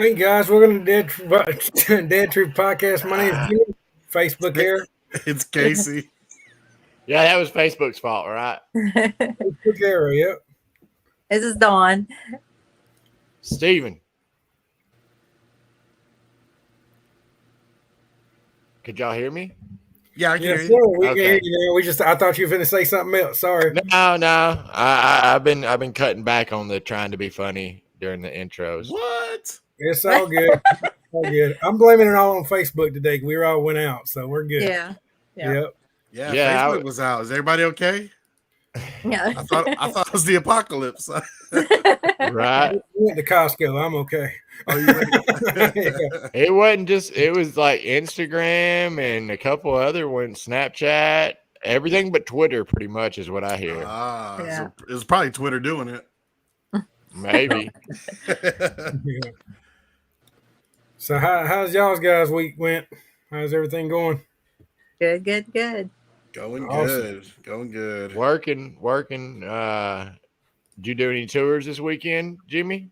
Hey guys, welcome to Dead Truth Podcast. My name is Ah, Jimmy. Facebook era. It's Casey. yeah, that was Facebook's fault, right? Facebook era, yep. This is Dawn. Steven. Could y'all hear me? Yeah, I can Yeah, hear you. sure. We can Okay. hear you now. I thought you were finna say something else. Sorry. No. I've been cutting back on the trying to be funny during the intros. What? It's all good. All good. I'm blaming it all on Facebook today. We all went out, so we're good. Yeah. Yep. Yeah, Yeah, Facebook was out. Is everybody okay? Yeah. I thought it was the apocalypse. Right? We went to Costco. I'm okay. Oh, you It wasn't just. It was like Instagram and a couple other ones, Snapchat, everything but Twitter. Pretty much is what I hear. Yeah. So it was probably Twitter doing it. Maybe. Yeah. So how's y'all's guys' week went? How's everything going? Good. Going Awesome. good. Working. Did you do any tours this weekend, Jimmy?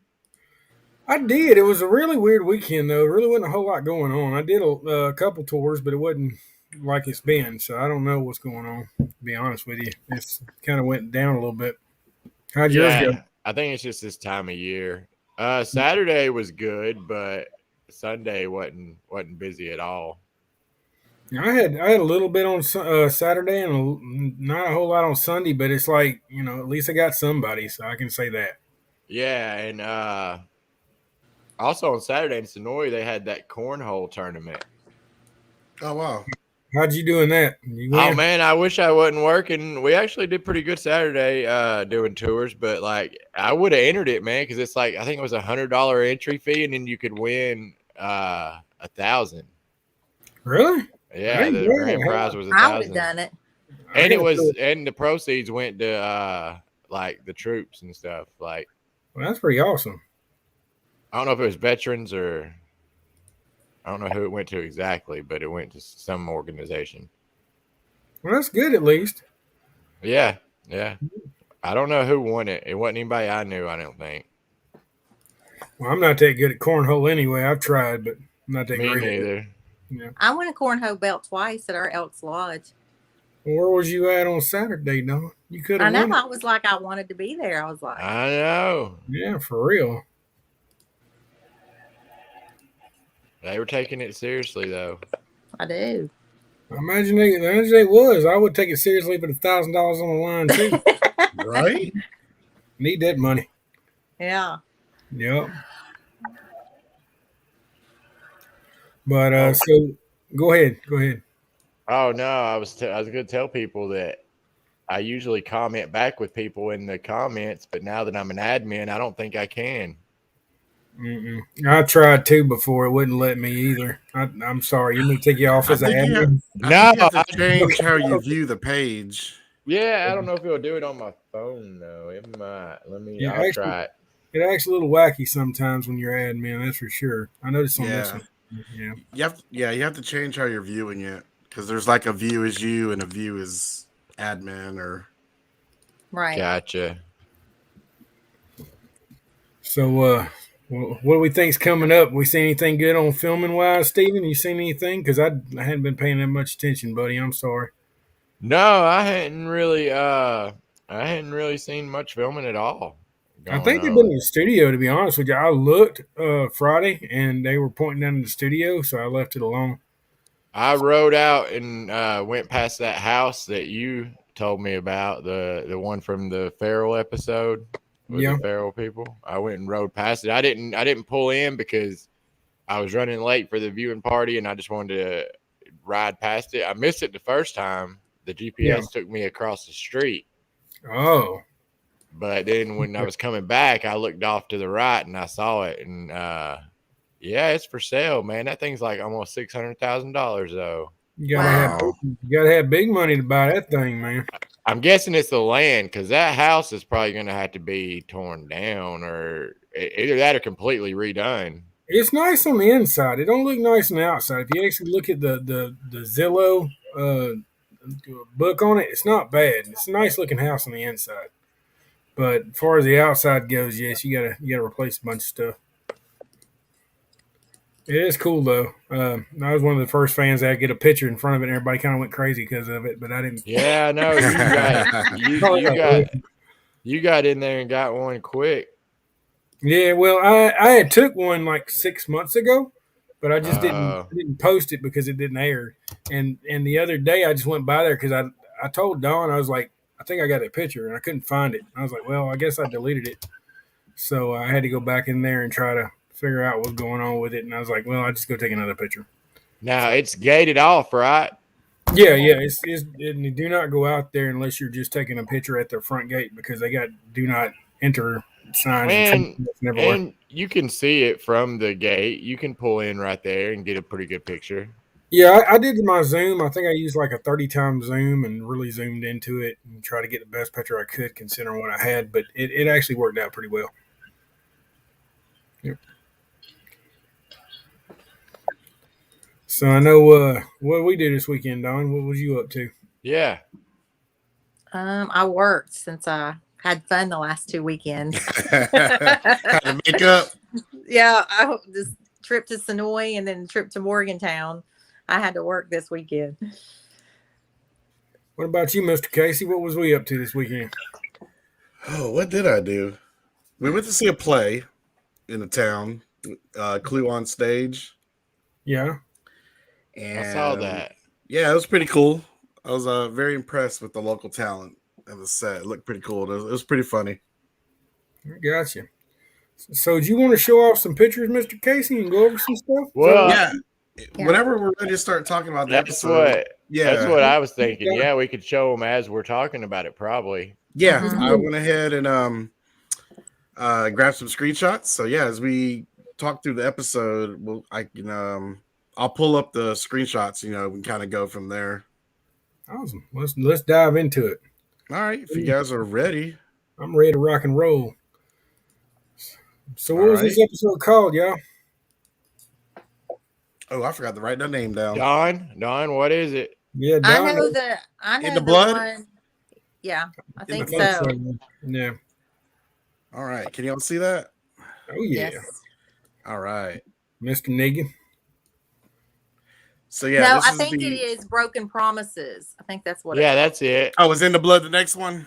I did. It was a really weird weekend, though. There really wasn't a whole lot going on. I did a couple tours, but it wasn't like it's been. So I don't know what's going on, to be honest with you. It's kind of went down a little bit. How'd yours go? I think it's just this time of year. Saturday was good, but Sunday wasn't busy at all. I had a little bit on Saturday and not a whole lot on Sunday, but it's like, at least I got somebody, so I can say that. Yeah, and also on Saturday in Sonoy they had that cornhole tournament. Oh wow. How'd you do in that? You win? Oh man, I wish I wasn't working. We actually did pretty good Saturday doing tours, but like I would have entered it, man, because it's like I think it was $100 entry fee, and then you could win $1,000. Really? Yeah, Hey, the yeah. grand prize was I would have $1,000, done it. and I gotta do it. and the proceeds went to like the troops and stuff. Like Well, that's pretty awesome. I don't know if it was veterans or I don't know who it went to exactly, but it went to some organization. Well, that's good at least. Yeah. I don't know who won it. It wasn't anybody I knew, I don't think. Well, I'm not that good at cornhole anyway. I've tried, but I'm not that Me great at it. neither. Yeah. I won a cornhole belt twice at our Elks Lodge. Where was you at on Saturday, Dawn? You could I have know. won it. I was like, I wanted to be there. I was like, I know. Yeah, for real. They were taking it seriously, though. I do. I imagine they was. I would take it seriously, but $1,000 on the line too. Right? Need that money. Yeah. Yep. But so go ahead. Oh no, I was going to tell people that I usually comment back with people in the comments, but now that I'm an admin, I don't think I can. Mm-mm. I tried to before. It wouldn't let me either. I'm sorry. You need to take you off I as an think you have, admin. I think you have to change how you view the page. Yeah, I don't know if it'll do it on my phone though. It might. Yeah, I'll actually, try it. It acts a little wacky sometimes when you're admin. That's for sure. I noticed on this one. Yeah. You have to change how you're viewing it because there's like a view as you and a view as admin or Right. Gotcha. So, what do we think's coming up? We see anything good on filming wise, Steven? You seen anything? Because I hadn't been paying that much attention, buddy. I'm sorry. No, I hadn't really seen much filming at all. I think they've been in the studio, to be honest with you. I looked Friday, and they were pointing down in the studio, so I left it alone. I rode out and went past that house that you told me about, the one from the Feral episode with the Feral people. I went and rode past it. I didn't pull in because I was running late for the viewing party, and I just wanted to ride past it. I missed it the first time. The GPS took me across the street. Oh. But then when I was coming back, I looked off to the right and I saw it. And yeah, it's for sale, man. That thing's like almost $600,000 though. You gotta have big money to buy that thing, man. I'm guessing it's the land because that house is probably going to have to be torn down or either that or completely redone. It's nice on the inside. It don't look nice on the outside. If you actually look at the Zillow book on it, it's not bad. It's a nice looking house on the inside. But as far as the outside goes, yes, you gotta replace a bunch of stuff. It is cool though. I was one of the first fans that get a picture in front of it, and everybody kind of went crazy because of it. But I didn't. Yeah, no, you got in there and got one quick. Yeah, well, I had took one like 6 months ago, but I just Uh, didn't post it because it didn't air. And the other day I just went by there because I told Dawn, I was like, I think I got a picture and I couldn't find it. I was like, well, I guess I deleted it. So I had to go back in there and try to figure out what's going on with it. And I was like, well, I'll just go take another picture. Now it's gated off, right? Yeah, yeah. And you do not go out there unless you're just taking a picture at the front gate because they got do not enter signs And and everywhere. and you can see it from the gate. You can pull in right there and get a pretty good picture. Yeah, I did my zoom. I think I used like a 30 times zoom and really zoomed into it and tried to get the best picture I could considering what I had, but it actually worked out pretty well. Yep. So I know what we did this weekend, Don. What was you up to? Yeah. I worked since I had fun the last 2 weekends. Had to make up. Yeah, this trip to Sonoy and then trip to Morgantown. I had to work this weekend. What about you, Mr. Casey? What was we up to this weekend? Oh, what did I do? We went to see a play in the town, Clue on Stage. Yeah. And I saw that. Yeah, it was pretty cool. I was very impressed with the local talent and the set. It looked pretty cool. It was pretty funny. I gotcha. So do you want to show off some pictures, Mr. Casey, and go over some stuff? Well, Yeah. Yeah. Whenever we're ready to start talking about the that's episode, that's what I was thinking. Yeah, we could show them as we're talking about it, probably. Yeah, Mhm. I went ahead and grabbed some screenshots. So yeah, as we talk through the episode, I'll pull up the screenshots. We can kind of go from there. Awesome. Let's dive into it. All right, if you guys are ready. I'm ready to rock and roll. So what was this episode called, y'all? Oh, I forgot to write that name down. Don, what is it? Yeah, I Don. know In the Blood? one. Yeah, I In the think Blood. so. Yeah. All right, can y'all see that? Oh yeah. Yes. All right. Mr. Negan. So yeah, No, this I is think the... it is Broken Promises. I think that's what Yeah, it is. that's it. Oh, is In the Blood the next one?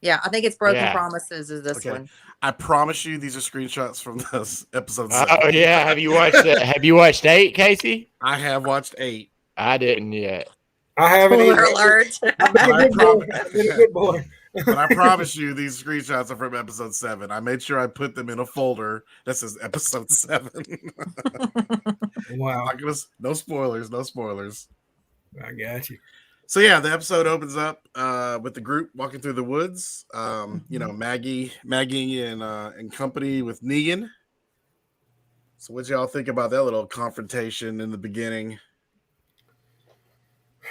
Yeah, I think it's Broken Yeah. Promises is this Okay. one. I promise you, these are screenshots from this episode. Oh yeah, have you watched 8, Casey? I have watched 8. I didn't yet. I haven't Spoiler either. alert. I've been a good boy. I've been a good boy. But I promise you, these screenshots are from episode 7. I made sure I put them in a folder that says episode 7. Wow. No spoilers, no spoilers. I got you. So yeah, the episode opens up with the group walking through the woods. Maggie and company with Negan. So what y'all think about that little confrontation in the beginning?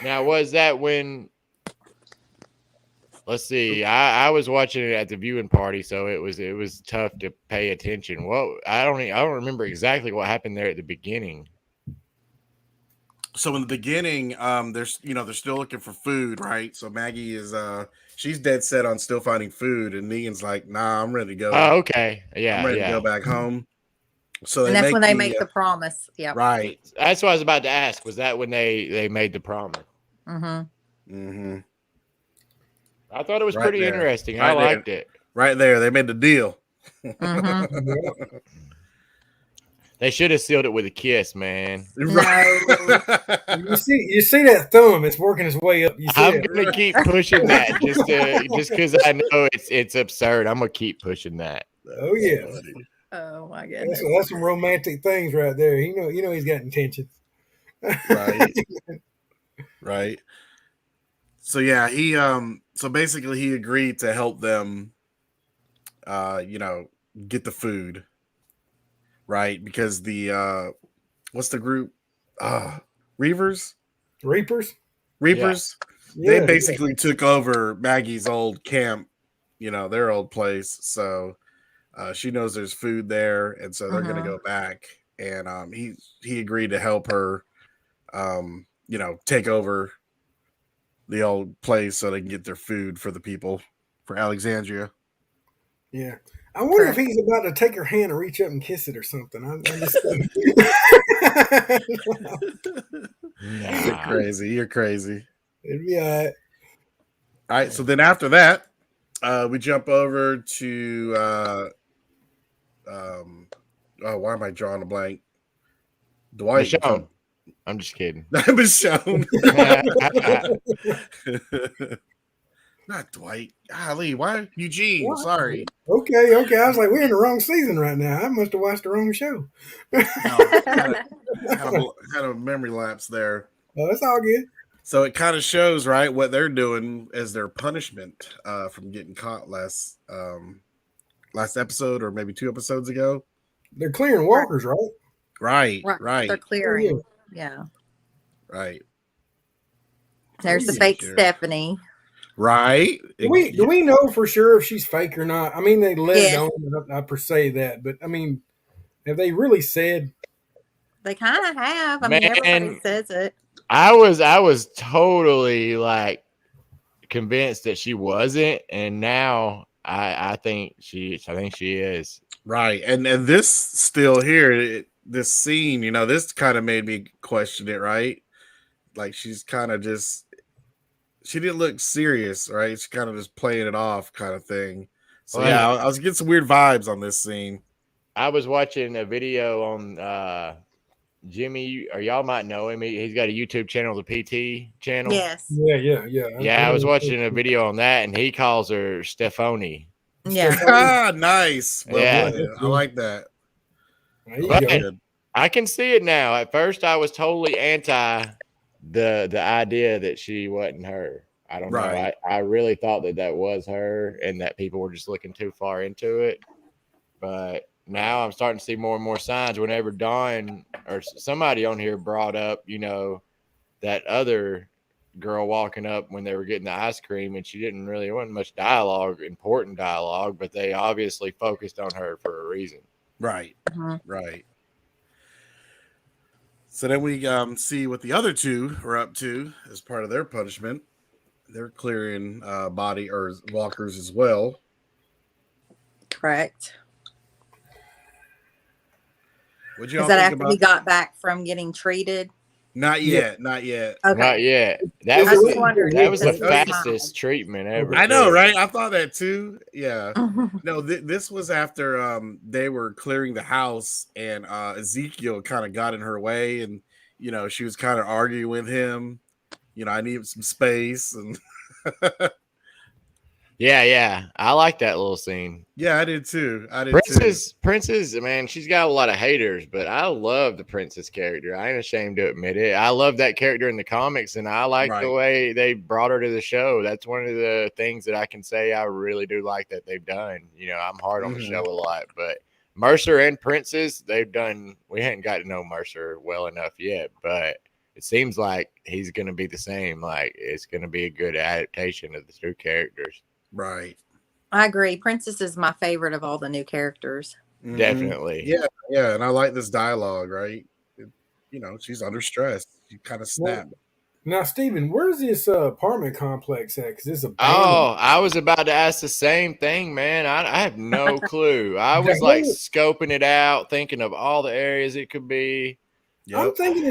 Now, was that when? Let's see. I was watching it at the viewing party, so it was tough to pay attention. Well, I don't remember exactly what happened there at the beginning. So in the beginning, they're still looking for food, right? So Maggie is she's dead set on still finding food, and Negan's like, "Nah, I'm ready to go. Oh, okay. Yeah, I'm ready to go back home." So And that's when they make the promise. Yeah. right. That's what I was about to ask. Was that when they made the promise? Mm-hmm. Mm-hmm. I thought it was Right pretty there. interesting. Right I there. liked it. Right there, they made the deal. Mm-hmm. They should have sealed it with a kiss, man. Right. You see that thumb? It's working its way up. You see I'm it? gonna keep pushing that just because I know it's absurd. I'm gonna keep pushing that. Oh yeah. Oh my goodness. That's some romantic things right there. You know he's got intentions. Right. Right. So yeah, he so basically he agreed to help them get the food. Right? Because the what's the group? Reavers? Reapers. They basically took over Maggie's old camp, their old place. So she knows there's food there, and so they're gonna go back. And he agreed to help her take over the old place so they can get their food for the people for Alexandria. Yeah. I wonder if Correct. he's about to take her hand and reach up and kiss it or something. I'm just You're crazy. You're crazy. it'd be all right. All right. So then after that, we jump over to why am I drawing a blank? Dwight. Michonne. I'm just kidding. Michonne. Not Dwight. Golly, why? Eugene. What? Sorry. Okay. I was like, we're in the wrong season right now. I must have watched the wrong show. Had a memory lapse there. Oh, that's all good. So it kind of shows, right, what they're doing as their punishment from getting caught last episode or maybe 2 episodes ago. They're clearing walkers, right? Right. They're clearing. Yeah. Right. There's the see fake here. Stephanie. Right. Do we know for sure if she's fake or not? I mean, they let Yes. it on. I per se that, but I mean, have they really said? They kind of have. I mean, everybody says it. I was totally like convinced that she wasn't, and now I think she is. Right. And this still here, this scene, you know, this kind of made me question it, right? Like she's kind of just, she didn't look serious, right? She's kind of just playing it off kind of thing. So Well, yeah, I was getting some weird vibes on this scene. I was watching a video on Jimmy, or y'all might know him. He's got a YouTube channel, the PT channel. Yes. Yeah. I was watching a video on that, and he calls her Stephanie. Yeah. Nice. Well, Yeah. I like that. But I can see it now. At first, I was totally anti the idea that she wasn't her. I don't know. I really thought that was her, and that people were just looking too far into it. But now I'm starting to see more and more signs. Whenever Dawn or somebody on here brought up, you know, that other girl walking up when they were getting the ice cream, and there wasn't much important dialogue, but they obviously focused on her for a reason. Right. Uh-huh. Right. So then we see what the other two are up to as part of their punishment. They're clearing body or walkers as well. Correct. What'd you all Is that think after about? he got back from getting treated? Not yet. Okay. Not yet. That was the fastest treatment ever. I know, right? I thought that too. Yeah. No, this was after they were clearing the house, and Ezekiel kind of got in her way, and you know she was kind of arguing with him. You know, I need some space, and yeah. I like that little scene. Yeah, I did too. Princess, man, she's got a lot of haters, but I love the Princess character. I ain't ashamed to admit it. I love that character in the comics, and I like the way they brought her to the show. That's one of the things that I can say I really do like that they've done. You know, I'm hard on the show a lot, but Mercer and Princess, they've done. We hadn't got to know Mercer well enough yet, but it seems like he's going to be the same. Like it's going to be a good adaptation of the two characters. Right. I agree. Princess is my favorite of all the new characters. Mm-hmm. Definitely. Yeah. And I like this dialogue, right? You know, she's under stress. She kind of snapped. Now, Steven, where's this apartment complex at? Because it's I was about to ask the same thing, man. I have no clue. I was like scoping it out, thinking of all the areas it could be. Yep. I'm thinking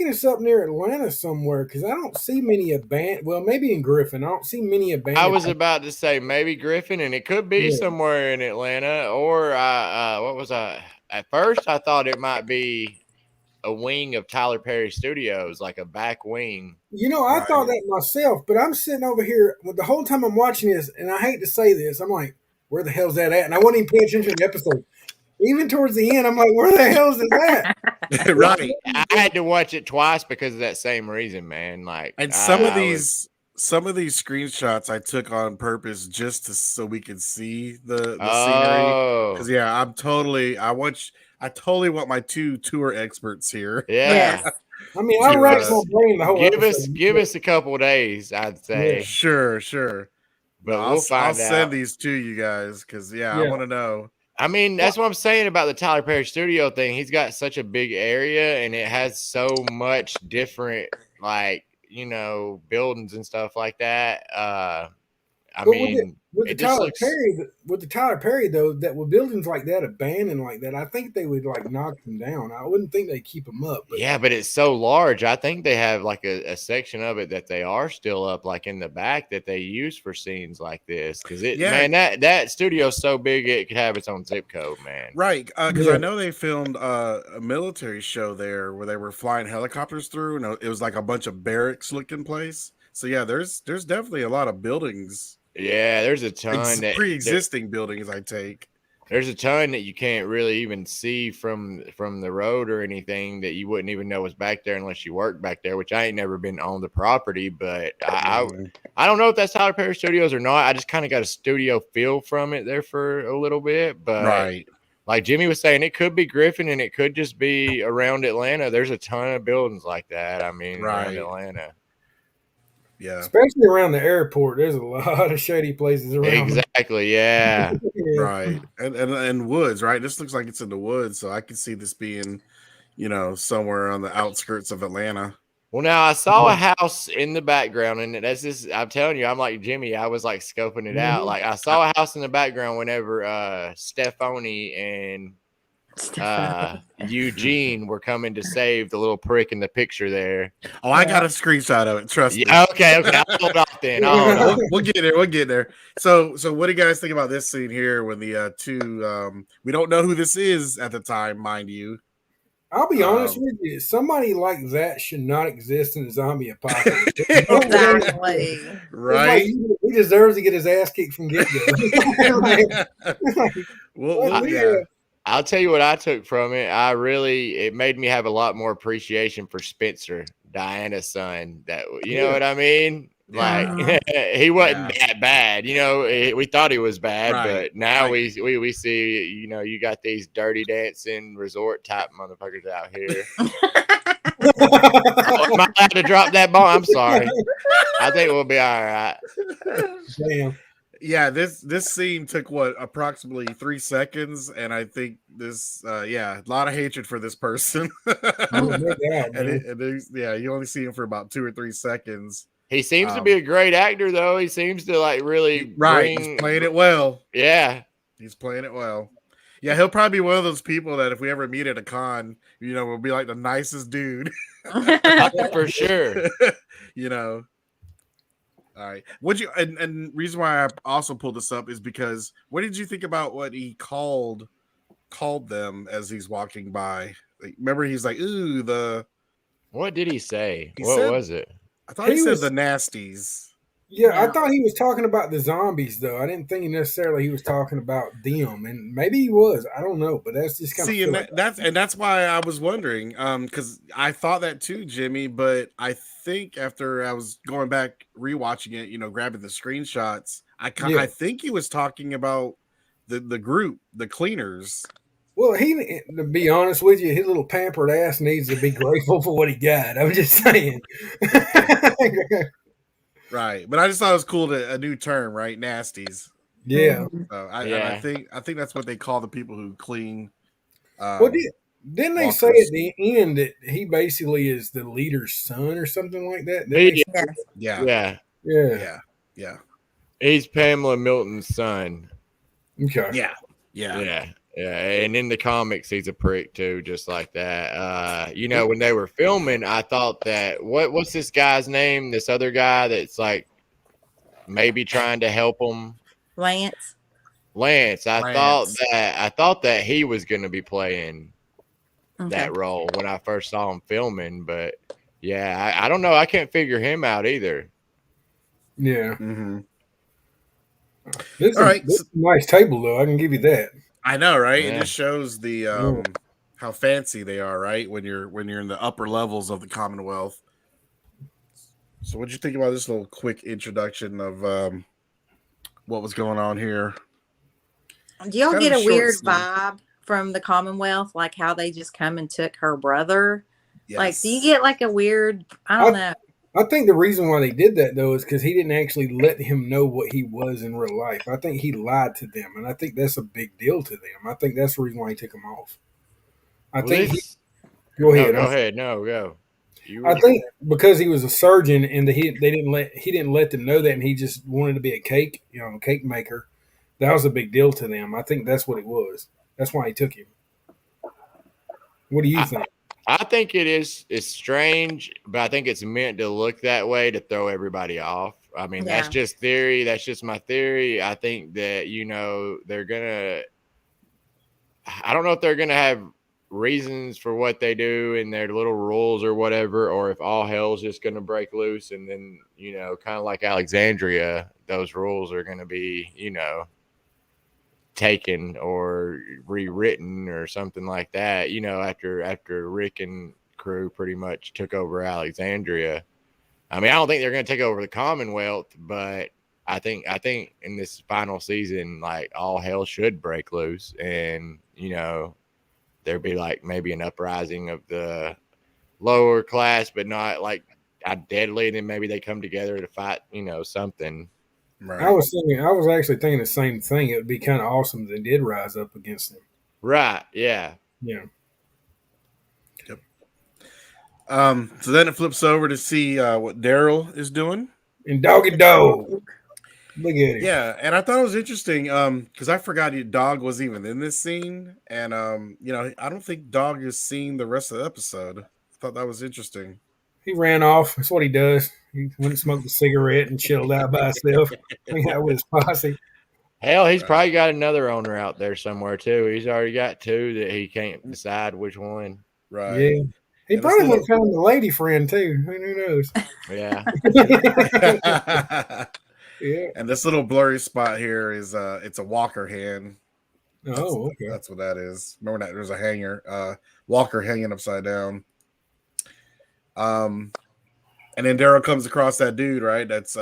it's up near Atlanta somewhere because I don't see many abandoned. Well, maybe in Griffin. I don't see many abandoned. I was about to say maybe Griffin, and it could be somewhere in Atlanta. Or what was I? At first, I thought it might be a wing of Tyler Perry Studios, like a back wing. You know, I thought that myself, but I'm sitting over here the whole time I'm watching this, and I hate to say this, I'm like, where the hell's that at? And I wasn't even paying attention to the episode. Even towards the end, I'm like, where the hell is that? Right. I had to watch it twice because of that same reason, man. Like, and some of these screenshots I took on purpose just so we could see the scenery. Because I totally want my two tour experts here. Yeah. Yes. I mean, I racked my brain the whole episode. Give us a couple of days, I'd say. Yeah. Sure. But I'll send these to you guys because I want to know. I mean, that's what I'm saying about the Tyler Perry Studio thing. He's got such a big area, and it has so much different, like, you know, buildings and stuff like that. I But mean, with the it just Tyler looks. Perry, with the Tyler Perry though, that with buildings like that abandoned like that, I think they would like knock them down. I wouldn't think they'd keep them up. But Yeah, but it's so large. I think they have like a section of it that they are still up, like in the back, that they use for scenes like this. Because man, that studio's so big it could have its own zip code, man. Right, because I know they filmed a military show there where they were flying helicopters through, and it was like a bunch of barracks looking place. So yeah, there's definitely a lot of buildings. Yeah, there's a ton pre-existing buildings. I take. There's a ton that you can't really even see from the road or anything that you wouldn't even know was back there unless you worked back there, which I ain't never been on the property, but I don't know if that's Tyler Perry Studios or not. I just kind of got a studio feel from it there for a little bit, but like Jimmy was saying, it could be Griffin and it could just be around Atlanta. There's a ton of buildings like that. I mean, around Atlanta. Yeah, especially around the airport, there's a lot of shady places around. Exactly, yeah. Right, and woods, right? This looks like it's in the woods, so I could see this being, somewhere on the outskirts of Atlanta. Well, now I saw a house in the background, and that's just, I'm telling you, I'm like Jimmy. I was like scoping it out. Like I saw a house in the background whenever Stephanie and Eugene were coming to save the little prick in the picture there. Oh, I got a screenshot of it. Trust me. Okay. I'll hold off then. We'll get there. We'll get there. So what do you guys think about this scene here when the two we don't know who this is at the time, mind you. I'll be honest with you. Somebody like that should not exist in a zombie apocalypse. Exactly. Right. Like he deserves to get his ass kicked from get-go. I'll tell you what I took from it. It made me have a lot more appreciation for Spencer, Diana's son. That you know what I mean? Like he wasn't that bad. We thought he was bad, but now we see, you got these dirty dancing resort type motherfuckers out here. Am I allowed to drop that ball? I'm sorry. I think we'll be all right. Damn. Yeah, this scene took approximately 3 seconds, and I think this a lot of hatred for this person. You only see him for about 2 or 3 seconds. He seems to be a great actor, though. He seems to like really he's playing it well. Yeah, he's playing it well. Yeah, he'll probably be one of those people that if we ever meet at a con, will be like the nicest dude. For sure. All right. Would you and reason why I also pulled this up is because what did you think about what he called them as he's walking by? Like, remember, he's like, "Ooh, What did he say? What was it? I thought he said the nasties. Yeah, I thought he was talking about the zombies, though. I didn't think necessarily he was talking about them, and maybe he was. I don't know, but that's just kind of that's why I was wondering, because I thought that too, Jimmy. But I think after I was going back rewatching it, grabbing the screenshots, I think he was talking about the group, the cleaners. Well, to be honest with you, his little pampered ass needs to be grateful for what he got. I'm just saying. Right, but I just thought it was cool a new term, right? Nasties. Yeah. So I think that's what they call the people who clean. Well, didn't they say at the end that he basically is the leader's son or something like that? Yeah. He's Pamela Milton's son. Okay. Yeah. And in the comics, he's a prick too, just like that. When they were filming, I thought that what's this guy's name? This other guy that's like maybe trying to help him. Lance. I thought that he was going to be playing that role when I first saw him filming, but I don't know. I can't figure him out either. Yeah. Mm-hmm. This is a nice table, though. I can give you that. I know, right? Yeah. It just shows the how fancy they are, right? When you're in the upper levels of the Commonwealth. So, what'd you think about this little quick introduction of what was going on here? Do y'all get a weird vibe from the Commonwealth, like how they just come and took her brother? Yes. Like, do you get like a weird? I don't know. I think the reason why they did that, though, is because he didn't actually let him know what he was in real life. I think he lied to them, and I think that's a big deal to them. I think that's the reason why he took him off. Go ahead. Go ahead. No, go. I think because he was a surgeon and he didn't let them know that, and he just wanted to be a cake maker. That was a big deal to them. I think that's what it was. That's why he took him. What do you think? I think it's strange, but I think it's meant to look that way to throw everybody off. I mean, that's just theory. That's just my theory. I think that, they're going to – I don't know if they're going to have reasons for what they do in their little rules or whatever, or if all hell's just going to break loose. And then, kind of like Alexandria, those rules are going to be, taken or rewritten or something like that, after Rick and crew pretty much took over Alexandria. I mean, I don't think they're going to take over the Commonwealth, but I think in this final season, like, all hell should break loose, and there'd be like maybe an uprising of the lower class, but not like deadly. Then maybe they come together to fight, something. Right. I was actually thinking the same thing. It would be kind of awesome if they did rise up against him. Right. Yeah. Yeah. Yep. So then it flips over to see what Daryl is doing. And Doggy Dog. Look at him. Yeah, and I thought it was interesting because I forgot Dog was even in this scene, and I don't think Dog is seen the rest of the episode. I thought that was interesting. He ran off. That's what he does. He went and smoked a cigarette and chilled out by himself. Hung out with his posse. Hell, he's probably got another owner out there somewhere too. He's already got two that he can't decide which one. Right. Yeah. He probably went found a lady friend too. Who knows? Yeah. Yeah. And this little blurry spot here is it's a walker hand. Oh, okay. That's what that is. Remember that there's a hanger, walker hanging upside down. And then Daryl comes across that dude, right? That's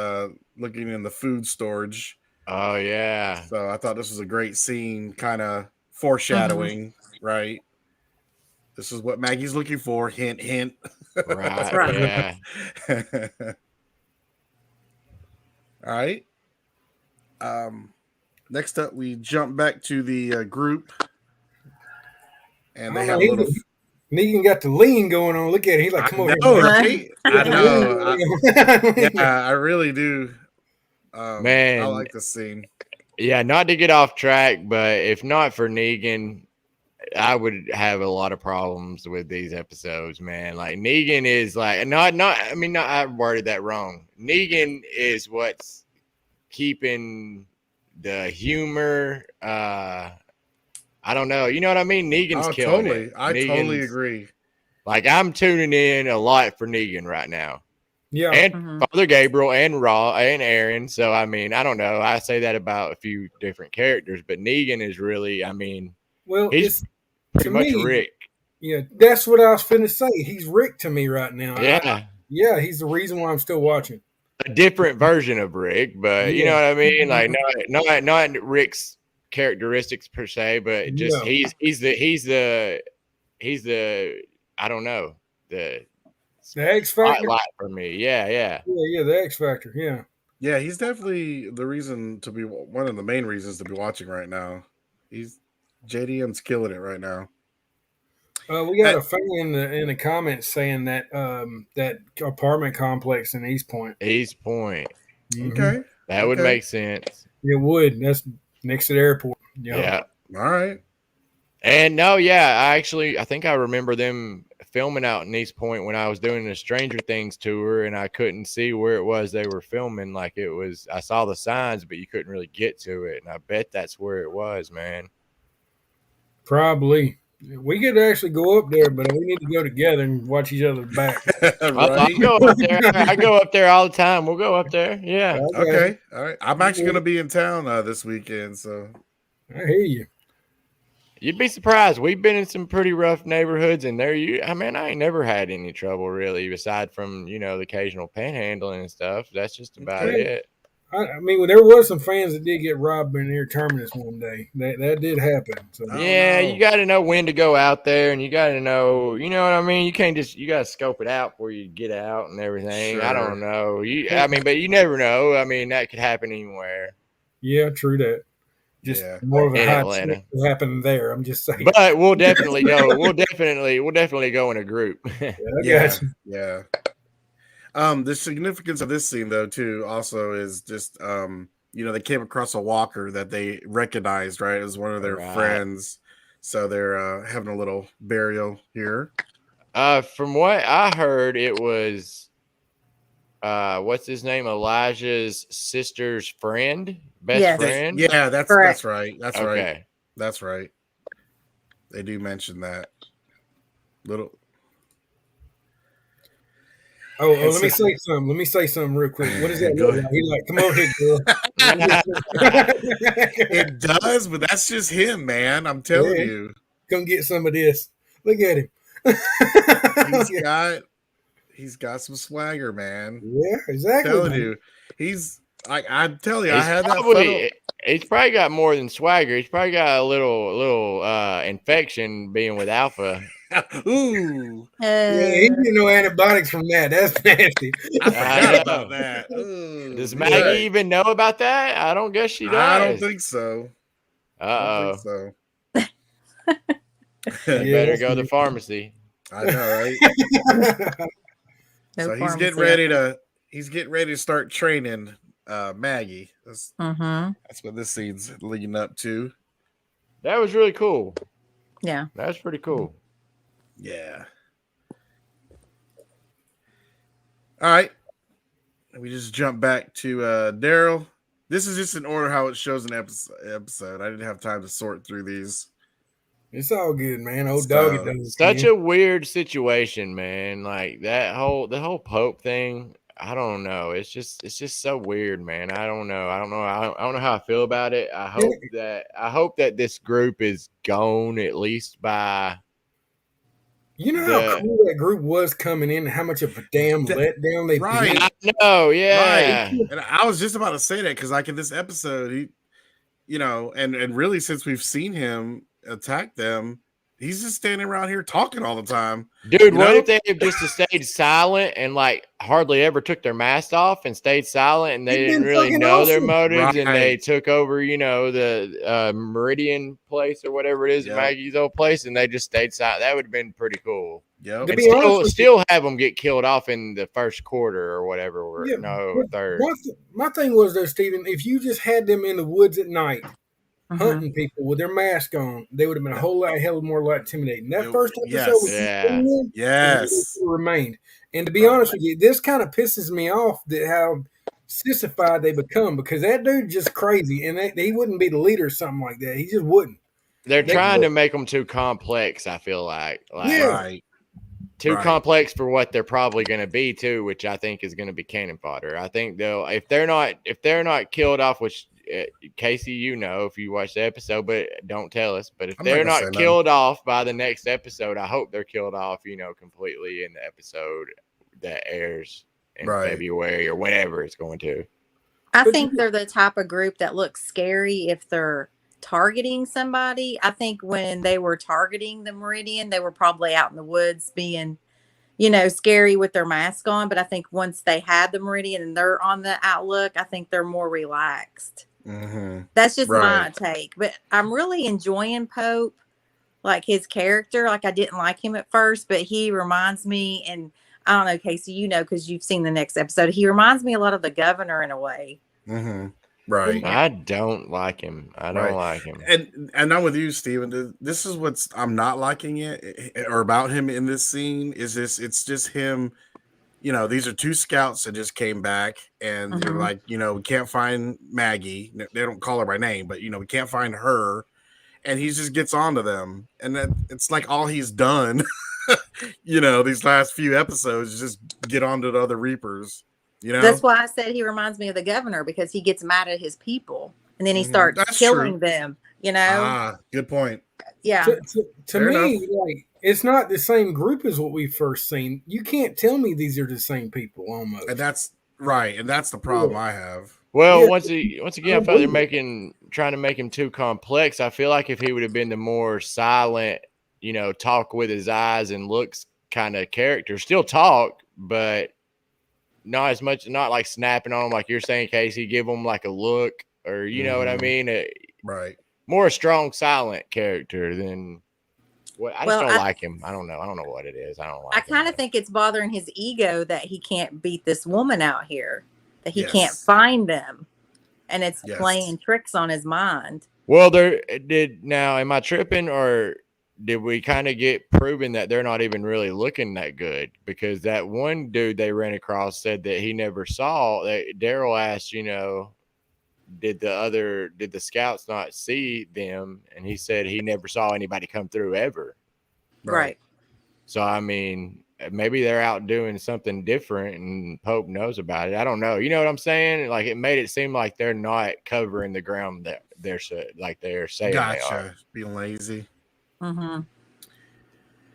looking in the food storage. Oh yeah. So I thought this was a great scene, kind of foreshadowing, right? This is what Maggie's looking for. Hint, hint. Right. Yeah. All right. Next up, we jump back to the group, and they have a little. Negan got the lean going on. Look at it. He's like, "Come over here." Right? I know. I really do. Man, I like this scene. Yeah, not to get off track, but if not for Negan, I would have a lot of problems with these episodes, man. Like, Negan is like I worded that wrong. Negan is what's keeping the humor. I don't know. You know what I mean? Negan's killing it. I totally agree. Like, I'm tuning in a lot for Negan right now. Yeah. And Father Gabriel and Raw and Aaron. So, I mean, I don't know. I say that about a few different characters, but Negan is really, he's pretty much Rick. Yeah, that's what I was finna say. He's Rick to me right now. Yeah. He's the reason why I'm still watching. A different version of Rick, but you know what I mean? Like, not Rick's characteristics per se, but just he's the I don't know, the X Factor spotlight for me. Yeah, the X Factor. Yeah, he's definitely the reason to be one of the main reasons to be watching right now. JDM's killing it right now. We got a fan in the comments saying that that apartment complex in East Point. Okay, that would make sense. It would. That's next to the airport. Yeah. All right. And I think I remember them filming out in East Point when I was doing a Stranger Things tour, and I couldn't see where it was they were filming. Like, it was, I saw the signs, but you couldn't really get to it. And I bet that's where it was, man. Probably. We could actually go up there, but we need to go together and watch each other's back. I'll go up there. I go up there all the time. We'll go up there. Yeah. Okay. All right. I'm actually going to be in town this weekend, so. I hear you. You'd be surprised. We've been in some pretty rough neighborhoods, and I ain't never had any trouble really, aside from, the occasional panhandling and stuff. That's just about it. I mean, there was some fans that did get robbed in near Terminus one day. That did happen. So. Yeah, you got to know when to go out there, and you got to know, you know what I mean? You can't you got to scope it out before you get out and everything. Sure. I don't know. But you never know. I mean, that could happen anywhere. Yeah, true that. Just more of a in hot Atlanta. happening there. I'm just saying. But we'll definitely go. We'll definitely go in a group. Yeah. The significance of this scene, though, too, also is just they came across a walker that they recognized, right, as one of their friends. So they're having a little burial here. From what I heard, it was what's his name? Elijah's sister's friend, best friend. Yeah, that's right. That's okay. Right. That's right. They do mention that little. Let me say something. Let me say something real quick. What is that? He's like, come on here, girl. It does, but that's just him, man. I'm telling you. Come get some of this. Look at him. He's got some swagger, man. Yeah, exactly. I'm telling you. I'm telling you, I had that. He's probably got more than swagger. He's probably got a little infection being with Alpha. Ooh. Yeah, he didn't know antibiotics from that. That's nasty. I forgot about that. Ooh, does Maggie even know about that? I don't guess she does. I don't think so. You better go to the pharmacy. I know, right? So he's getting ready to start training Maggie. That's what this scene's leading up to. That was really cool. Yeah. That was pretty cool. Yeah. All right. We just jump back to Daryl. This is just in order how it shows an episode. I didn't have time to sort through these. It's all good, man. Old doggy. Such a weird situation, man. Like the whole Pope thing. I don't know. It's just so weird, man. I don't know. I don't know how I feel about it. I hope that this group is gone at least by. You know how cool that group was coming in, and how much of a damn letdown they right. I know, yeah. Right. And I was just about to say that because, like, in this episode, he, and really since we've seen him attack them, he's just standing around here talking all the time. Dude, what if they have just stayed silent and like hardly ever took their mask off and stayed silent and they didn't really know their motives and they took over, the Meridian place or whatever it is, Maggie's old place, and they just stayed silent. That would have been pretty cool. Yeah. Still have them get killed off in the first quarter or whatever. Third. My thing was though, Steven, if you just had them in the woods at night, hunting people with their mask on, they would have been a whole lot more intimidating. That first episode remained. And to be honest with you, this kind of pisses me off that how sissified they become, because that dude just crazy, and he wouldn't be the leader or something like that. He just wouldn't. They're trying to make them too complex, I feel like. Too complex for what they're probably going to be too, which I think is going to be cannon fodder. I think though, if they're not killed off, which Casey, if you watch the episode, but don't tell us. But if they're not killed off by the next episode, I hope they're killed off, completely in the episode that airs in February or whenever it's going to. I think they're the type of group that looks scary if they're targeting somebody. I think when they were targeting the Meridian, they were probably out in the woods being, scary with their mask on. But I think once they had the Meridian and they're on the outlook, I think they're more relaxed. That's just my take. But I'm really enjoying Pope, like his character. Like I didn't like him at first, but he reminds me, and I don't know, Casey, because you've seen the next episode. He reminds me a lot of the governor in a way. Right. I don't like him. I don't like him. And I'm with you, Steven. This is what's I'm not liking it or about him in this scene is it's just him. These are two scouts that just came back and they're like, we can't find Maggie. They don't call her by name, but we can't find her. And he just gets onto them. And that it's like all he's done, these last few episodes, just get onto the other Reapers. That's why I said he reminds me of the governor, because he gets mad at his people and then he starts killing them, good point. Yeah. To me, like, it's not the same group as what we first seen. You can't tell me these are the same people almost. And that's right. And that's the problem I have. Well, once again, I felt they're trying to make him too complex. I feel like if he would have been the more silent, talk with his eyes and looks kind of character, still talk, but not as much, not like snapping on them like you're saying, Casey. Give them like a look, or you know what I mean. Right. More a strong silent character than what. I just don't like him. I don't know what it is. I don't like I kind of think it's bothering his ego that he can't beat this woman out here, that he can't find them, and it's playing tricks on his mind. Well, am I tripping, or did we kind of get proven that they're not even really looking that good? Because that one dude they ran across said that he never saw that. Daryl asked, did the scouts not see them? And he said he never saw anybody come through ever. Right. So, I mean, maybe they're out doing something different and Pope knows about it. I don't know. You know what I'm saying? Like, it made it seem like they're not covering the ground that they're saying they are. Being lazy. Mm-hmm.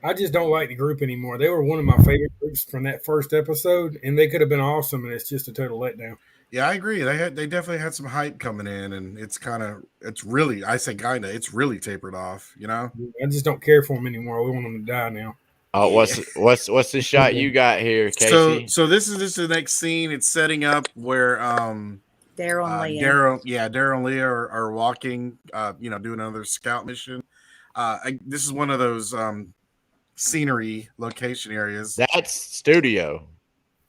I just don't like the group anymore. They were one of my favorite groups from that first episode, and they could have been awesome, and it's just a total letdown. Yeah, I agree. They definitely had some hype coming in, and it's really tapered off. I just don't care for them anymore. We want them to die now. Oh, what's the shot you got here, Casey? So this is the next scene. It's setting up where Daryl and Leah. Daryl and Leah are walking, doing another scout mission. This is one of those scenery location areas. That's studio.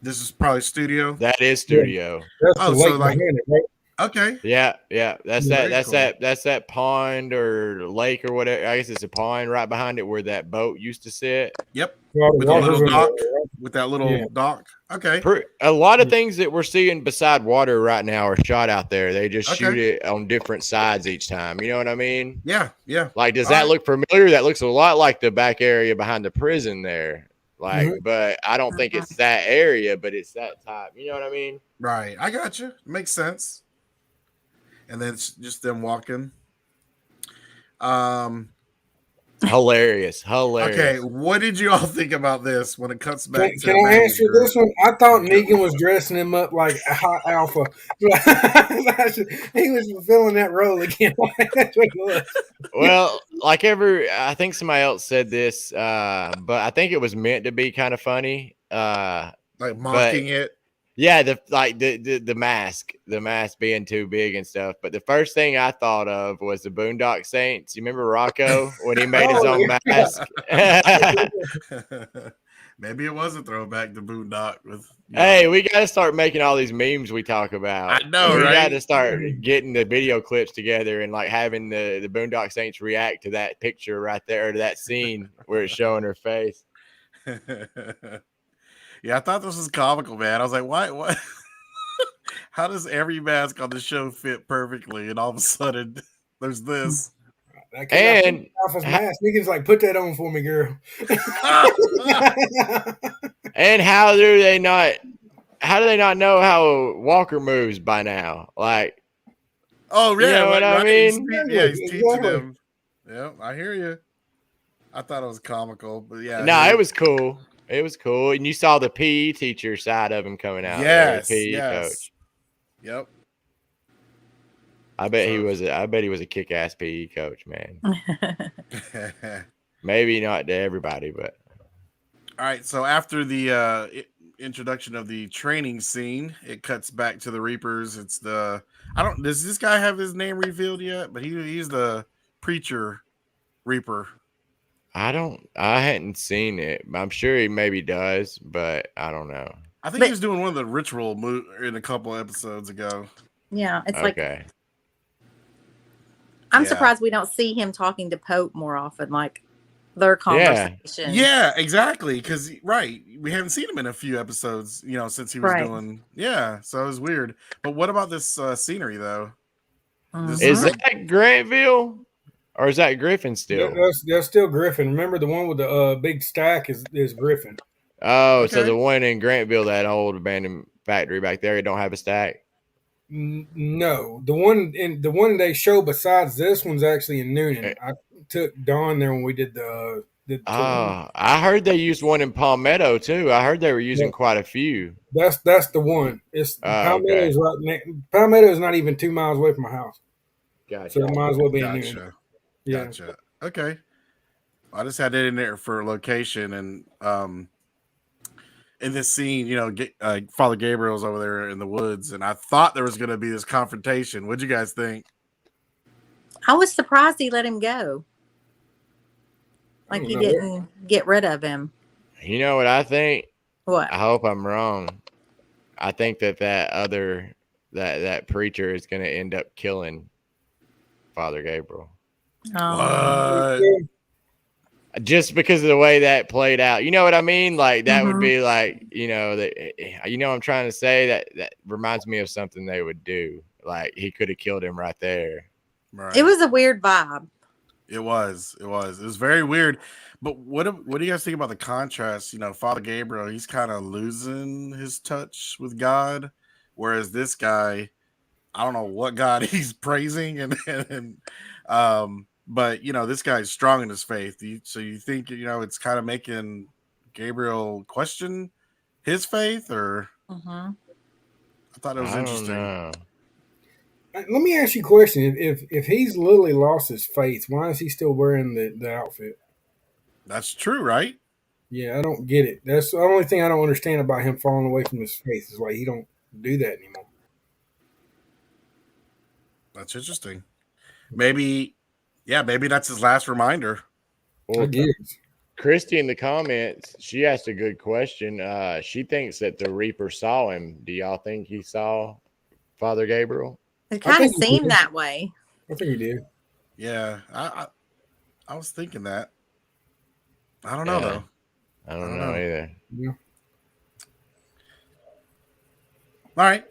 This is probably studio. That is studio. Yeah. So like it, right? Okay. Yeah. That's that pond or lake or whatever. I guess it's a pond right behind it where that boat used to sit. Yep. With a little dock. With that little dock. Okay. A lot of things that we're seeing beside water right now are shot out there. They just shoot it on different sides each time. You know what I mean? Yeah. Yeah. Like, does that look familiar? That looks a lot like the back area behind the prison there. Like, but I don't think it's that area, but it's that type. You know what I mean? Right. I got you. Makes sense. And then it's just them walking. Hilarious. Okay, what did you all think about this when it cuts back? Can I answer this one? I thought Negan was dressing him up like a hot alpha. He was fulfilling that role again. That's what he was. Well, I think somebody else said this, but I think it was meant to be kind of funny. Like mocking it. Yeah, the mask being too big and stuff. But the first thing I thought of was the Boondock Saints. You remember Rocco when he made his own mask? Maybe it was a throwback to Boondock. Hey, we got to start making all these memes we talk about. I know, we right? got to start getting the video clips together and like having the Boondock Saints react to that picture right there, to that scene where it's showing her face. Yeah, I thought this was comical, man. I was like, what? How does every mask on the show fit perfectly? And all of a sudden, there's this. And Negan's like, put that on for me, girl. And how do they not know how Walker moves by now? Like, oh, yeah, you know what I mean? He's teaching them. Yeah, I hear you. I thought it was comical, but yeah. No, it was cool. It was cool, and you saw the PE teacher side of him coming out. Yes, the PE coach. Yep. I bet he was a kick-ass PE coach, man. Maybe not to everybody, but all right. So after the introduction of the training scene, it cuts back to the Reapers. It's does this guy have his name revealed yet? But he's the preacher Reaper. I hadn't seen it. I'm sure he maybe does, but I don't know. I think he was doing one of the ritual in a couple episodes ago. Yeah, it's okay. Like I'm surprised we don't see him talking to Pope more often, like their conversation. Yeah, exactly. Because we haven't seen him in a few episodes, since he was doing. Yeah, so it was weird. But what about this scenery though? Mm-hmm. Is that Grantville? Or is that Griffin still? That's still Griffin. Remember the one with the big stack is Griffin. Oh, okay. So the one in Grantville, that old abandoned factory back there, it don't have a stack? No. The one they show besides this one's actually in Noonan. I took Dawn there when we did the I heard they used one in Palmetto too. I heard they were using quite a few. That's the one. It's Palmetto's right next. Palmetto is not even 2 miles away from my house. Gotcha. So it might as well be in Noonan. Yeah. Gotcha. Okay. I just had it in there for location, and in this scene, Father Gabriel's over there in the woods, and I thought there was going to be this confrontation. What'd you guys think? I was surprised he let him go. Like he know. didn't get rid of him. You know what I think? What? I hope I'm wrong. I think that preacher is going to end up killing Father Gabriel. What? Just because of the way that played out. You know what I mean? Like that would Mhm. be like, what I'm trying to say, that reminds me of something they would do. Like he could have killed him right there. Right. It was a weird vibe. It was very weird. But what do you guys think about the contrast? Father Gabriel, he's kind of losing his touch with God, whereas this guy, I don't know what God he's praising, but this guy's strong in his faith. So you think it's kind of making Gabriel question his faith, or I thought it was interesting. Know. Let me ask you a question. If he's literally lost his faith, why is he still wearing the outfit? That's true, right? Yeah, I don't get it. That's the only thing I don't understand about him falling away from his faith. Is like he don't do that anymore. That's interesting. Maybe that's his last reminder. Well, I guess. Christy in the comments, she asked a good question. She thinks that the Reaper saw him. Do y'all think he saw Father Gabriel? It kind of seemed that way. I think he did. Yeah, I was thinking that. I don't know though. I don't know either. Yeah. All right.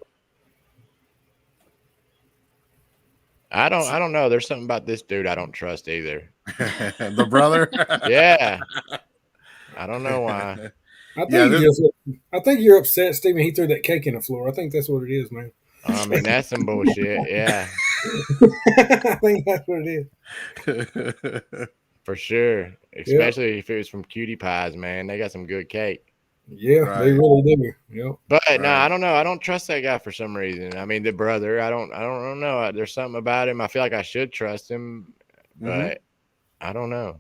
I don't know. There's something about this dude I don't trust either. The brother. Yeah. I don't know why. I think you're upset, Stephen. He threw that cake in the floor. I think that's what it is, man. I mean, that's some bullshit. Yeah. I think that's what it is. For sure. Especially if it was from Cutie Pies, man. They got some good cake. Yeah, they really do. Yep. But no, I don't know. I don't trust that guy for some reason. I mean, the brother, I don't know. There's something about him. I feel like I should trust him, but I don't know.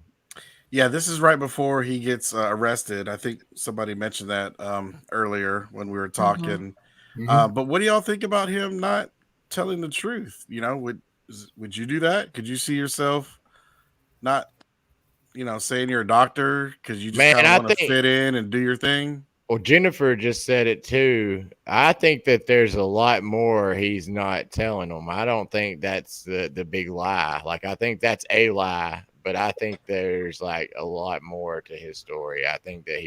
Yeah, this is right before he gets arrested. I think somebody mentioned that earlier when we were talking. But what do y'all think about him not telling the truth? Would you do that? Could you see yourself not, saying you're a doctor because you just kind of want to fit in and do your thing? Well, Jennifer just said it too. I think that there's a lot more he's not telling them. I don't think that's the big lie. Like, I think that's a lie, but I think there's like a lot more to his story. I think that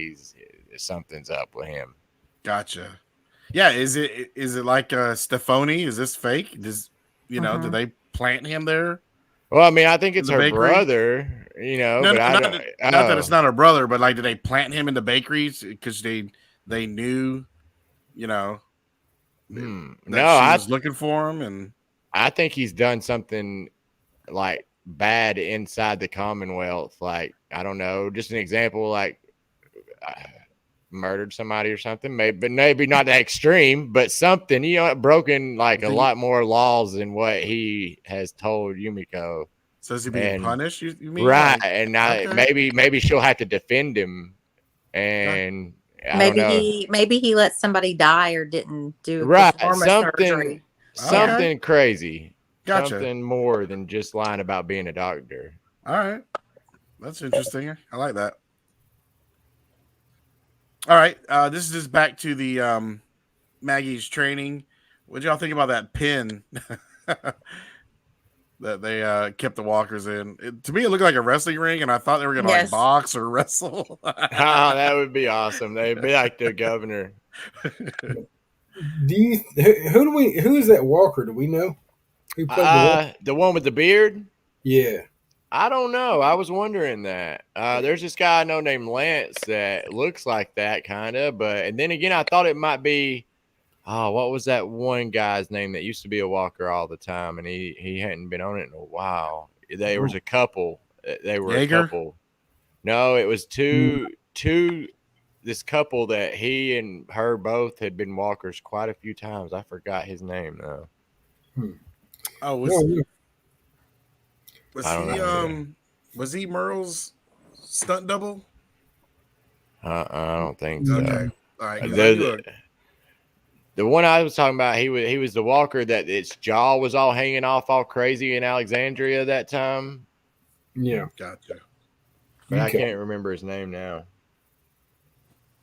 something's up with him. Gotcha. Yeah. Is it like Stefani? Is this fake? Did they plant him there? Well, I mean, I think it's her brother, No, but not that it's not her brother, but like, did they plant him in the bakeries because they knew, that she was looking for him? And I think he's done something like bad inside the Commonwealth. Like, I don't know, just an example, like murdered somebody or something, maybe not that extreme, but something, broken like a lot more laws than what he has told Yumiko. So is he being punished? You mean? Right. And now maybe she'll have to defend him, and maybe he let somebody die or didn't do surgery. Something crazy. Gotcha. Something more than just lying about being a doctor. All right. That's interesting. I like that. All right. This is just back to the Maggie's training. What y'all think about that pin that they kept the walkers in? To me, it looked like a wrestling ring, and I thought they were going to like box or wrestle. That would be awesome. They'd be like the governor. Who is that walker? Do we know? Who played the one with the beard? Yeah. I don't know. I was wondering that. There's this guy I know named Lance that looks like that kind of, and then again, I thought it might be, what was that one guy's name that used to be a walker all the time, and he hadn't been on it in a while. They was a couple. They were Jaeger? a couple. No, it was two. This couple that he and her both had been walkers quite a few times. I forgot his name though. Oh, was he Merle's stunt double? I don't think so. Okay. All right. The one I was talking about, he was the walker that its jaw was all hanging off all crazy in Alexandria that time. Yeah. Gotcha. But I can't remember his name now.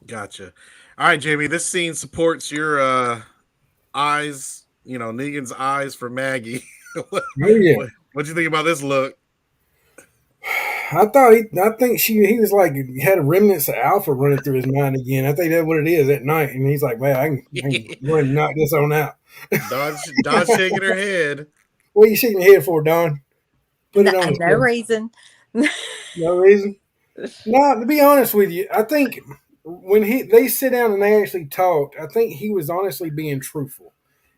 Gotcha. All right, Jamie, this scene supports your eyes, Negan's eyes for Maggie. What do you think about this look? I think he was like, had a remnants of alpha running through his mind again. I think that's what it is at night. And he's like, man, I can go ahead and knock this on out. Dawn's shaking her head. What are you shaking your head for, Dawn? Put it on. No reason. No reason. No, to be honest with you, I think when they sit down and they actually talked, I think he was honestly being truthful.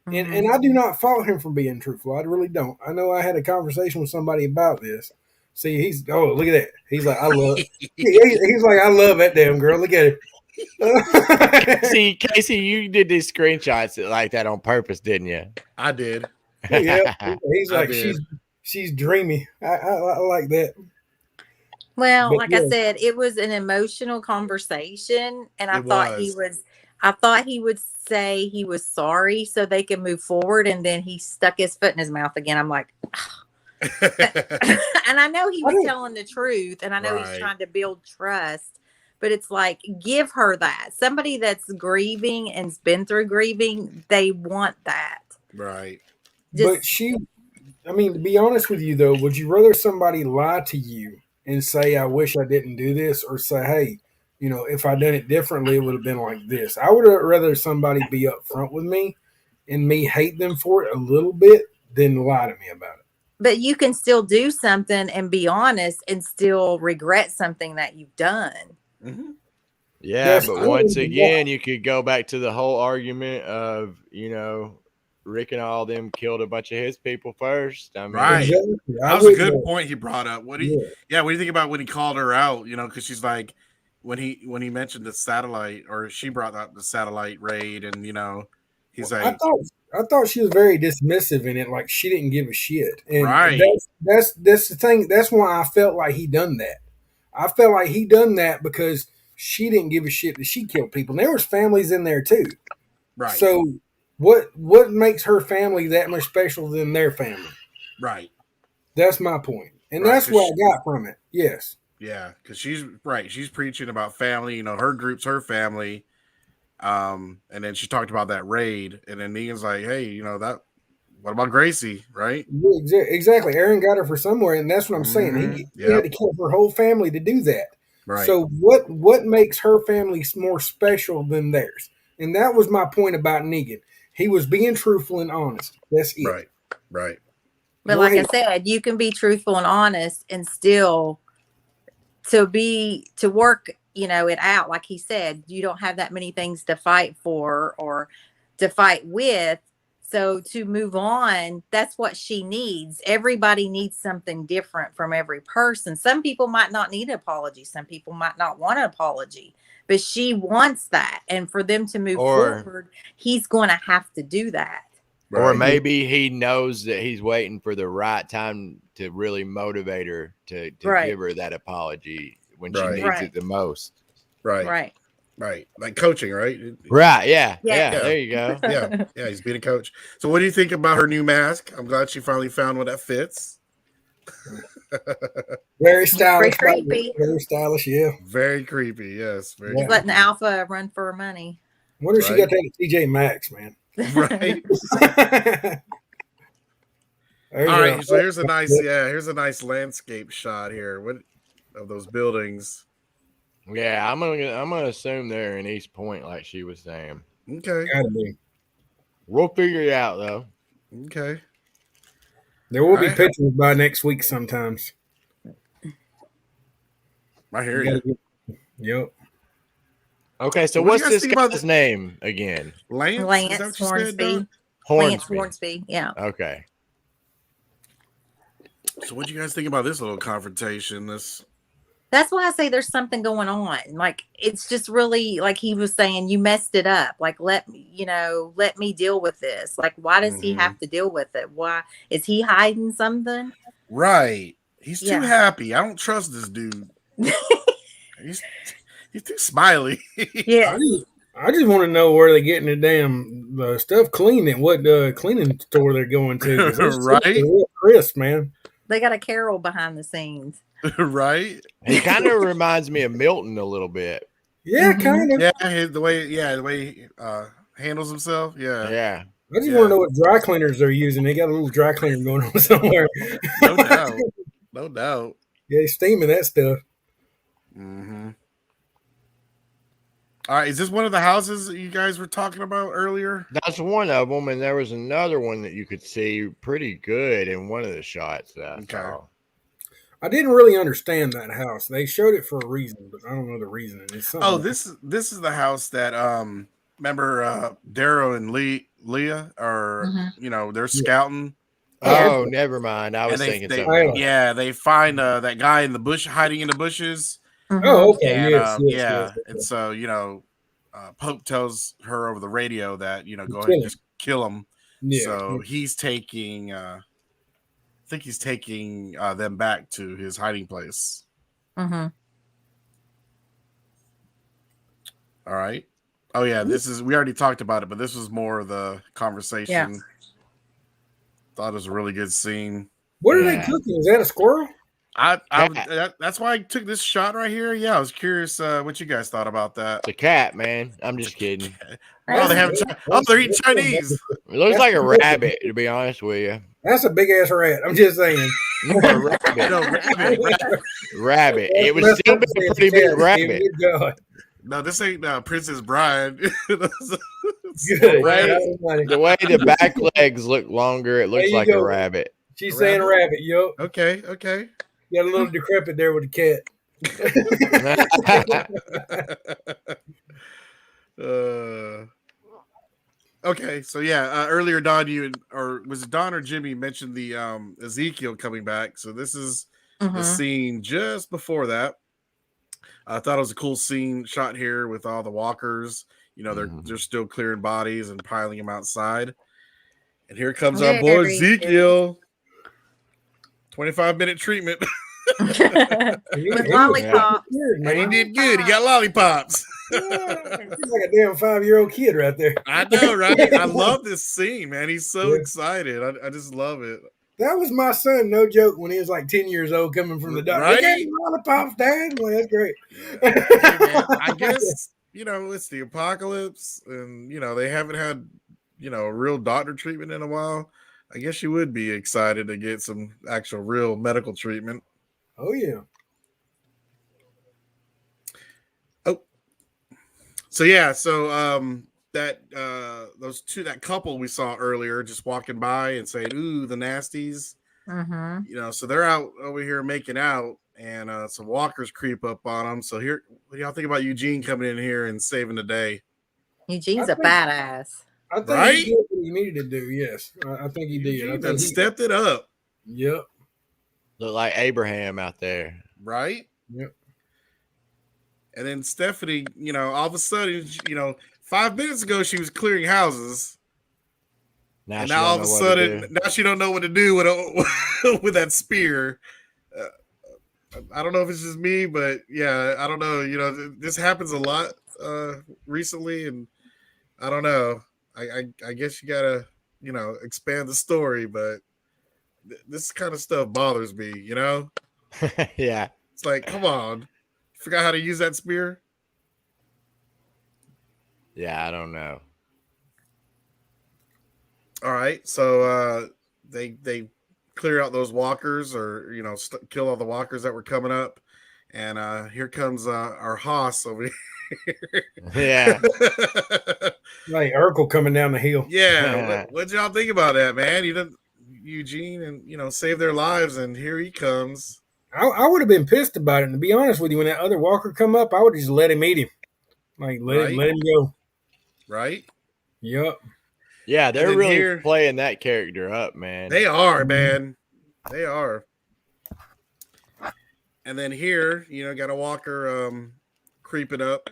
Mm-hmm. And I do not fault him for being truthful. I really don't. I know I had a conversation with somebody about this. See, look at that. He's like, I love he's like, I love that damn girl. Look at it. See, Casey, you did these screenshots like that on purpose, didn't you? I did. Yeah. He's like, she's dreamy. I like that. Well, I said, it was an emotional conversation, and I thought he would say he was sorry so they could move forward, and then he stuck his foot in his mouth again. I'm like, and I know he was telling the truth, and I know he's trying to build trust, but it's like, give her that. Somebody that's grieving and's been through grieving, they want that. Right. But to be honest with you though, would you rather somebody lie to you and say, I wish I didn't do this, or say, hey, if I done it differently, it would have been like this? I would rather somebody be upfront with me and me hate them for it a little bit than lie to me about it. But you can still do something and be honest and still regret something that you've done. Mm-hmm. Yeah, but once again, you could go back to the whole argument of, Rick and all them killed a bunch of his people first. I mean, right. Exactly. That was a good point he brought up. What do you think about when he called her out? Because she's like, when he mentioned the satellite, or she brought up the satellite raid, and he's like, I thought she was very dismissive in it, like she didn't give a shit. And right. That's the thing. That's why I felt like he done that. I felt like he done that because she didn't give a shit that she killed people. And there was families in there too. Right. So what makes her family that much special than their family? Right. That's my point. And that's what I got from it. Yes. Yeah, because she's preaching about family, her group's her family. And then she talked about that raid, and then Negan's like, hey, what about Gracie, right? Yeah, exactly. Aaron got her for somewhere, and that's what I'm saying. He had to kill her whole family to do that. Right. So what makes her family more special than theirs? And that was my point about Negan. He was being truthful and honest. That's it. Right. But like I said, you can be truthful and honest and still to work, it out. Like he said, you don't have that many things to fight for or to fight with. So to move on, that's what she needs. Everybody needs something different from every person. Some people might not need an apology. Some people might not want an apology. But she wants that. And for them to move forward, he's going to have to do that. Right. Or maybe he knows that he's waiting for the right time to really motivate her to give her that apology when she needs it the most. Right. Like coaching, right? Right. Yeah. There you go. Yeah. He's being a coach. So what do you think about her new mask? I'm glad she finally found one that fits. Very stylish. Very creepy. Very stylish, yeah. Very creepy, yes. He's letting Alpha run for her money. I wonder if she got that at TJ Maxx, man. Right. All right, so here's a nice landscape shot here. What of those buildings? Yeah, I'm gonna assume they're in East Point, like she was saying. Okay. Gotta be. We'll figure it out though. Okay. There will be pictures by next week sometimes. I hear you. Yep. Okay, so what's this guy's name again? Lance Hornsby. Lance Hornsby, yeah. Okay. So what do you guys think about this little confrontation? That's why I say there's something going on. Like, it's just really, like he was saying, you messed it up. Like, let me deal with this. Like, why does he have to deal with it? Why is he hiding something? Right. He's too happy. I don't trust this dude. He's too smiley. Yeah. I just want to know where they're getting the damn stuff cleaned and what cleaning store they're going to. 'Cause those Right? are real crisp, man. They got a Carol behind the scenes. Right? He kind of reminds me of Milton a little bit. Yeah, kind of. Yeah, the way he handles himself. Yeah. Yeah. I just want to know what dry cleaners they're using. They got a little dry cleaner going on somewhere. No doubt. No doubt. Yeah, he's steaming that stuff. Mm-hmm. All right, is this one of the houses that you guys were talking about earlier? That's one of them, and there was another one that you could see pretty good in one of the shots that I saw. I didn't really understand that house. They showed it for a reason, but I don't know the reason. It's this is the house that remember Darrow and Leah are they're scouting. Oh, never mind. I was thinking something else. Yeah, they find that guy in the bush hiding in the bushes. Oh, okay. And, Yes. And so Pope tells her over the radio that go ahead and just kill him. Yeah. So he's taking I think he's taking them back to his hiding place. Mm-hmm. All right. Oh yeah, we already talked about it, but this was more of the conversation. Yeah. Thought it was a really good scene. What are they cooking? Is that a squirrel? That's why I took this shot right here. Yeah, I was curious what you guys thought about that. The cat, man. I'm just kidding. Oh, they're eating Chinese. It looks like a rabbit, to be honest with you. That's a big ass rat. I'm just saying. Rabbit. It was still a pretty big rabbit. No, this ain't Princess Bride. Good, the way the back legs look longer, it looks like a rabbit. She's saying rabbit, yo. Okay. Got a little decrepit there with the cat. Okay, so yeah, earlier Don, was it Don or Jimmy mentioned the Ezekiel coming back? So this is the scene just before that. I thought it was a cool scene shot here with all the walkers. They're still clearing bodies and piling them outside. And here comes our boy Ezekiel. 25-minute treatment. With lollipops. And he did good. He got lollipops. He's like a damn 5-year-old kid right there. I know, right? I love this scene, man. He's so excited. I just love it. That was my son, no joke, when he was like 10 years old coming from the doctor. Right? Hey, lollipops, Dad. Well, that's great. I guess, it's the apocalypse and, they haven't had, a real doctor treatment in a while. I guess you would be excited to get some actual real medical treatment. Oh, yeah. Oh. So, yeah. So, that couple we saw earlier just walking by and saying, ooh, the nasties. So they're out over here making out and some walkers creep up on them. So here, what do y'all think about Eugene coming in here and saving the day? Eugene's a badass. I think he did what he needed to do, yes. I think he did. Eugene done stepped it up. Yep. Look like Abraham out there. Right? Yep. And then Stephanie, all of a sudden, 5 minutes ago she was clearing houses. Now all of a sudden, now she don't know what to do with with that spear. I don't know if it's just me, but yeah, I don't know. This happens a lot recently, and I don't know. I guess you gotta, expand the story, but this kind of stuff bothers me, Yeah. It's like, come on. Forgot how to use that spear? Yeah, I don't know. All right. So they clear out those walkers or, kill all the walkers that were coming up. And here comes our Haas over here. Yeah. Like Urkel coming down the hill. Yeah. What y'all think about that, man? Eugene and, save their lives. And here he comes. I would have been pissed about it. And to be honest with you, when that other walker come up, I would just let him eat him. Like, let him go. Right? Yep. Yeah, they're really playing that character up, man. They are, man. They are. And then here, got a walker creeping up.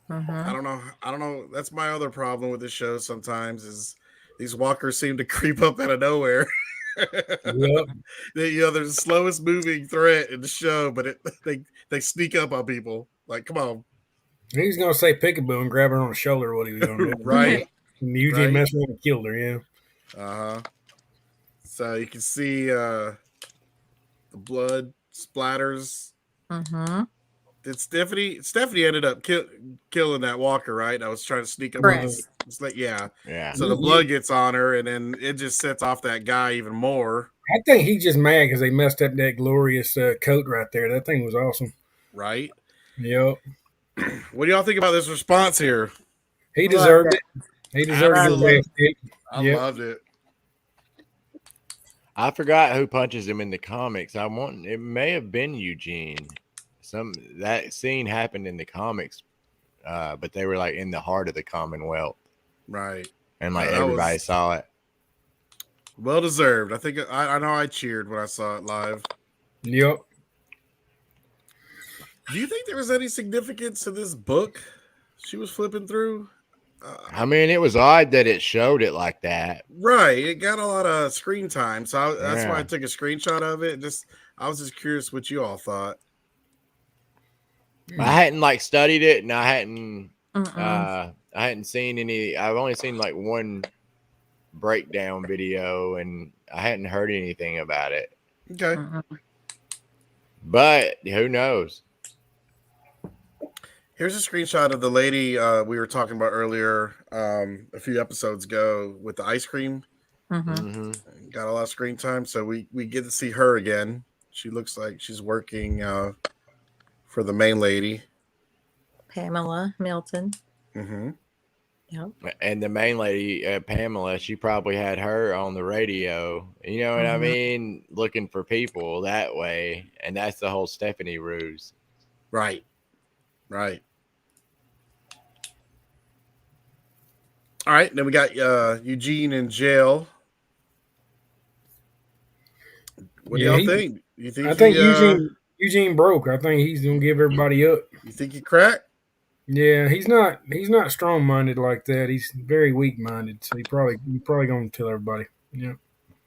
I don't know. That's my other problem with this show sometimes is these walkers seem to creep up out of nowhere. Yep. They're the slowest moving threat in the show, but they sneak up on people. Like, come on. He was gonna say peekaboo and grab her on the shoulder. What he was gonna do, Right? And Eugene messed around and killed her. Yeah. So you can see the blood splatters. Did Stephanie ended up killing that walker, right? I was trying to sneak up on this. Yeah. So the blood gets on her, and then it just sets off that guy even more. I think he's just mad because they messed up that glorious coat right there. That thing was awesome. Right? Yep. What do y'all think about this response here? He deserved it. He deserved it. I loved it. I forgot who punches him in the comics. It may have been Eugene. That scene happened in the comics, but they were like in the heart of the Commonwealth, right? And like everybody saw it. Well deserved. I think I know I cheered when I saw it live. Yep. Do you think there was any significance to this book she was flipping through? I mean, it was odd that it showed it like that. Right. It got a lot of screen time, so that's why I took a screenshot of it. I was just curious what you all thought. I hadn't studied it, and I hadn't seen any. I've only seen like one breakdown video, and I hadn't heard anything about it. Okay. But who knows? Here's a screenshot of the lady we were talking about earlier a few episodes ago with the ice cream. Got a lot of screen time, so we get to see her again. She looks like she's working for the main lady, Pamela Milton. Yep. And the main lady, Pamela, she probably had her on the radio. You know what I mean? Looking for people that way, and that's the whole Stephanie ruse. Right. Right. All right. Then we got Eugene in jail. What do y'all think? You think? I think Eugene broke. I think he's gonna give everybody up. You think he cracked? Yeah, he's not strong minded like that. He's very weak minded. So he's probably gonna kill everybody. Yeah.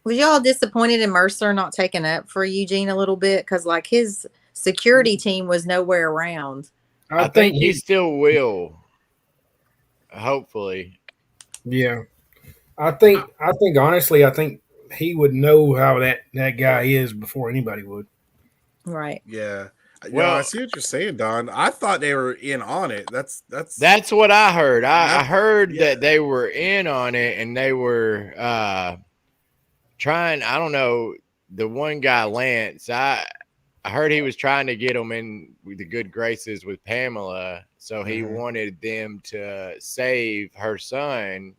Were y'all disappointed in Mercer not taking up for Eugene a little bit? Because like his security team was nowhere around. I think he still will. Hopefully. Yeah. I think honestly, I think he would know how that guy is before anybody would. Right. Yeah. Well, I see what you're saying, Don. I thought they were in on it. That's what I heard. I heard that they were in on it, and they were trying. I don't know, the one guy, Lance. I heard he was trying to get him in with the good graces with Pamela, so he wanted them to save her son.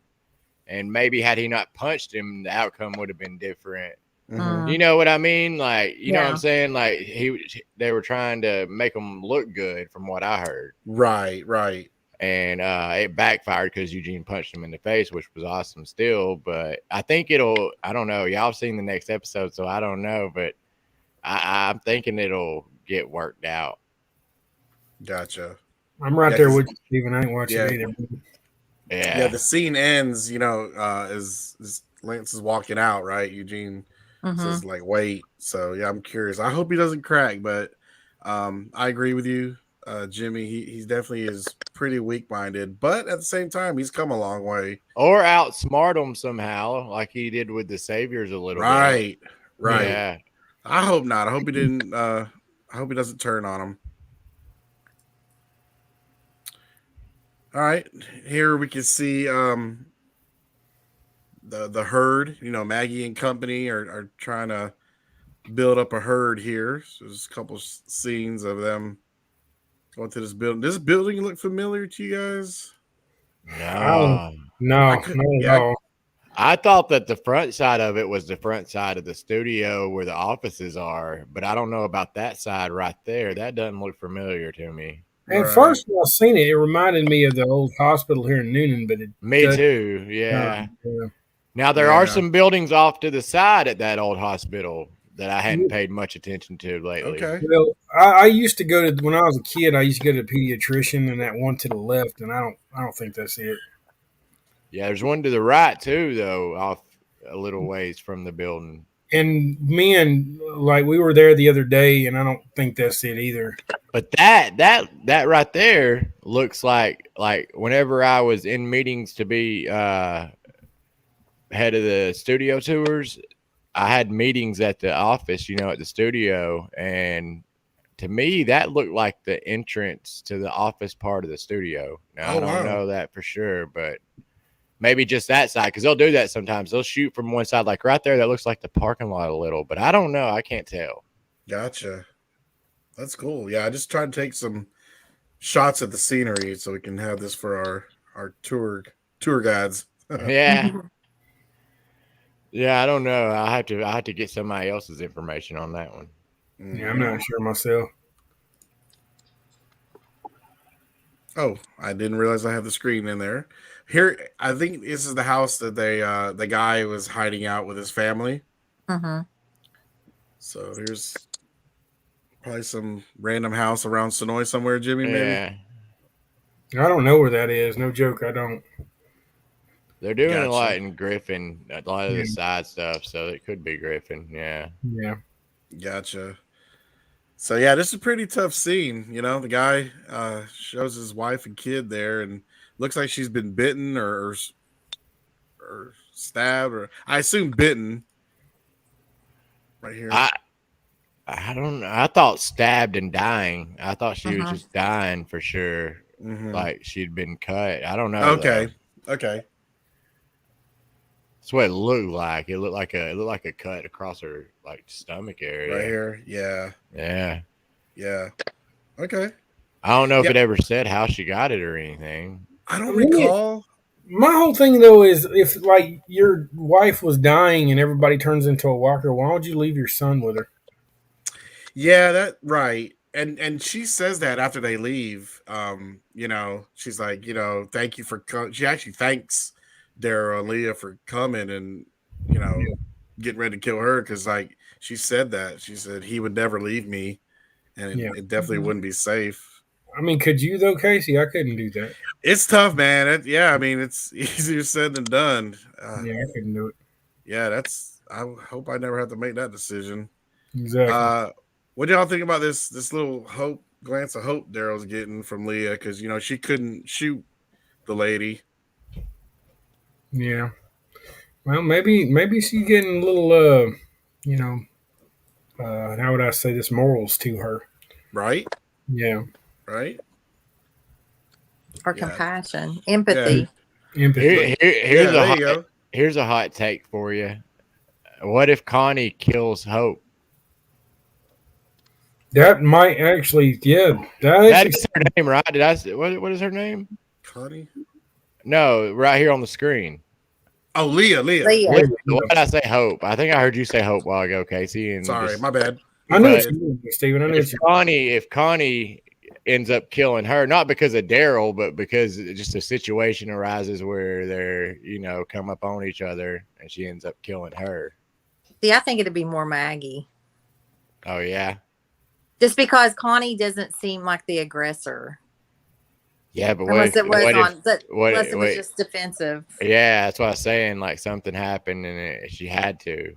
And maybe had he not punched him, the outcome would have been different. You know what I mean? Like, you know what I'm saying? Like they were trying to make him look good from what I heard. Right, right. And it backfired because Eugene punched him in the face, which was awesome still. But I think I don't know. Y'all have seen the next episode, so I don't know. But I'm thinking it'll get worked out. Gotcha. I'm right there with you, Steven. I ain't watching either. Yeah, the scene ends, as Lance is walking out, right? Eugene says, like, wait. So, yeah, I'm curious. I hope he doesn't crack, but I agree with you, Jimmy. He definitely is pretty weak-minded, but at the same time, he's come a long way. Or outsmart him somehow, like he did with the Saviors a little bit. Right. Yeah. I hope not. I hope he didn't. I hope he doesn't turn on him. All right, here we can see the herd. Maggie and company are trying to build up a herd here. So there's a couple scenes of them going to this building. Does this building look familiar to you guys? No. I thought that the front side of it was the front side of the studio where the offices are, but I don't know about that side right there. That doesn't look familiar to me. At first when I seen it, it reminded me of the old hospital here in Noonan, but me too. Yeah. Now there are some buildings off to the side at that old hospital that I hadn't paid much attention to lately. Okay. Well, I used to go to, when I was a kid, I used to go to the pediatrician, and that one to the left, and I don't think that's it. Yeah, there's one to the right too, though, off a little ways from the building. And men, like we were there the other day, and I don't think that's it either. But that right there looks like whenever I was in meetings to be head of the studio tours, I had meetings at the office, at the studio, and to me that looked like the entrance to the office part of the studio. Now I don't know that for sure, but maybe just that side, because they'll do that sometimes. They'll shoot from one side, like right there. That looks like the parking lot a little, but I don't know. I can't tell. Gotcha. That's cool. Yeah, I just tried to take some shots of the scenery so we can have this for our tour guides. Yeah. Yeah, I don't know. I have to get somebody else's information on that one. Yeah, I'm not sure myself. Oh, I didn't realize I have the screen in there. Here, I think this is the house that the guy was hiding out with his family. So here's probably some random house around Sonoy somewhere, Jimmy. Maybe. I don't know where that is. No joke, I don't. They're doing a lot in Griffin, a lot of the side stuff, so it could be Griffin. Yeah. Yeah. Gotcha. So yeah, this is a pretty tough scene. The guy shows his wife and kid there, and looks like she's been bitten or stabbed, or I assume bitten. Right here. I don't know. I thought stabbed and dying. I thought she was just dying for sure. Like she'd been cut. I don't know. Okay. Okay. That's what it looked like. It looked like a cut across her stomach area. Right here. Yeah. Yeah. Yeah. Okay. I don't know if it ever said how she got it or anything. I don't recall. My whole thing though is if your wife was dying and everybody turns into a walker, why would you leave your son with her? Yeah, that right. And she says that after they leave. She's like, thank you for coming. She actually thanks Daryl and Leah for coming and getting ready to kill her, because she said that. She said he would never leave me, and it definitely wouldn't be safe. I mean, could you though, Casey? I couldn't do that. It's tough, man. It's easier said than done. I couldn't do it. Yeah, I hope I never have to make that decision. Exactly. What do y'all think about this little glance of hope Daryl's getting from Leah? Because she couldn't shoot the lady. Yeah. Well, maybe she's getting a little, how would I say this, morals to her. Right? Yeah. Right? Or compassion, empathy. Yeah. Empathy. Here's a hot take for you. What if Connie kills Hope? That might actually, That is her name, right? Did I say, what is her name? Connie? No, right here on the screen. Oh, Leah. Why did I say Hope? I think I heard you say Hope a while ago, Casey. Sorry, my bad. I know Stephen. I know if Connie ends up killing her, not because of Daryl, but because just a situation arises where they're, come up on each other and she ends up killing her. See, I think it'd be more Maggie. Oh, yeah. Just because Connie doesn't seem like the aggressor. Yeah, but unless it was just defensive. Yeah, that's what I was saying. Like something happened and she had to.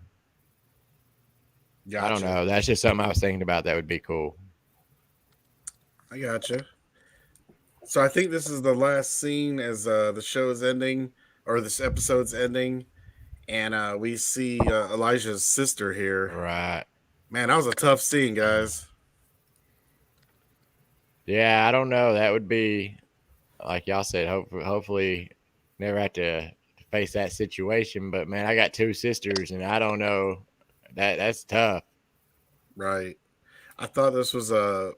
Gotcha. I don't know. That's just something I was thinking about. That would be cool. I gotcha. So I think this is the last scene as the show is ending, or this episode's ending, and we see Elijah's sister here. Right. Man, that was a tough scene, guys. Yeah, I don't know. That would be, like y'all said, hopefully never have to face that situation. But man, I got two sisters, and I don't know. That's tough. Right. I thought this was a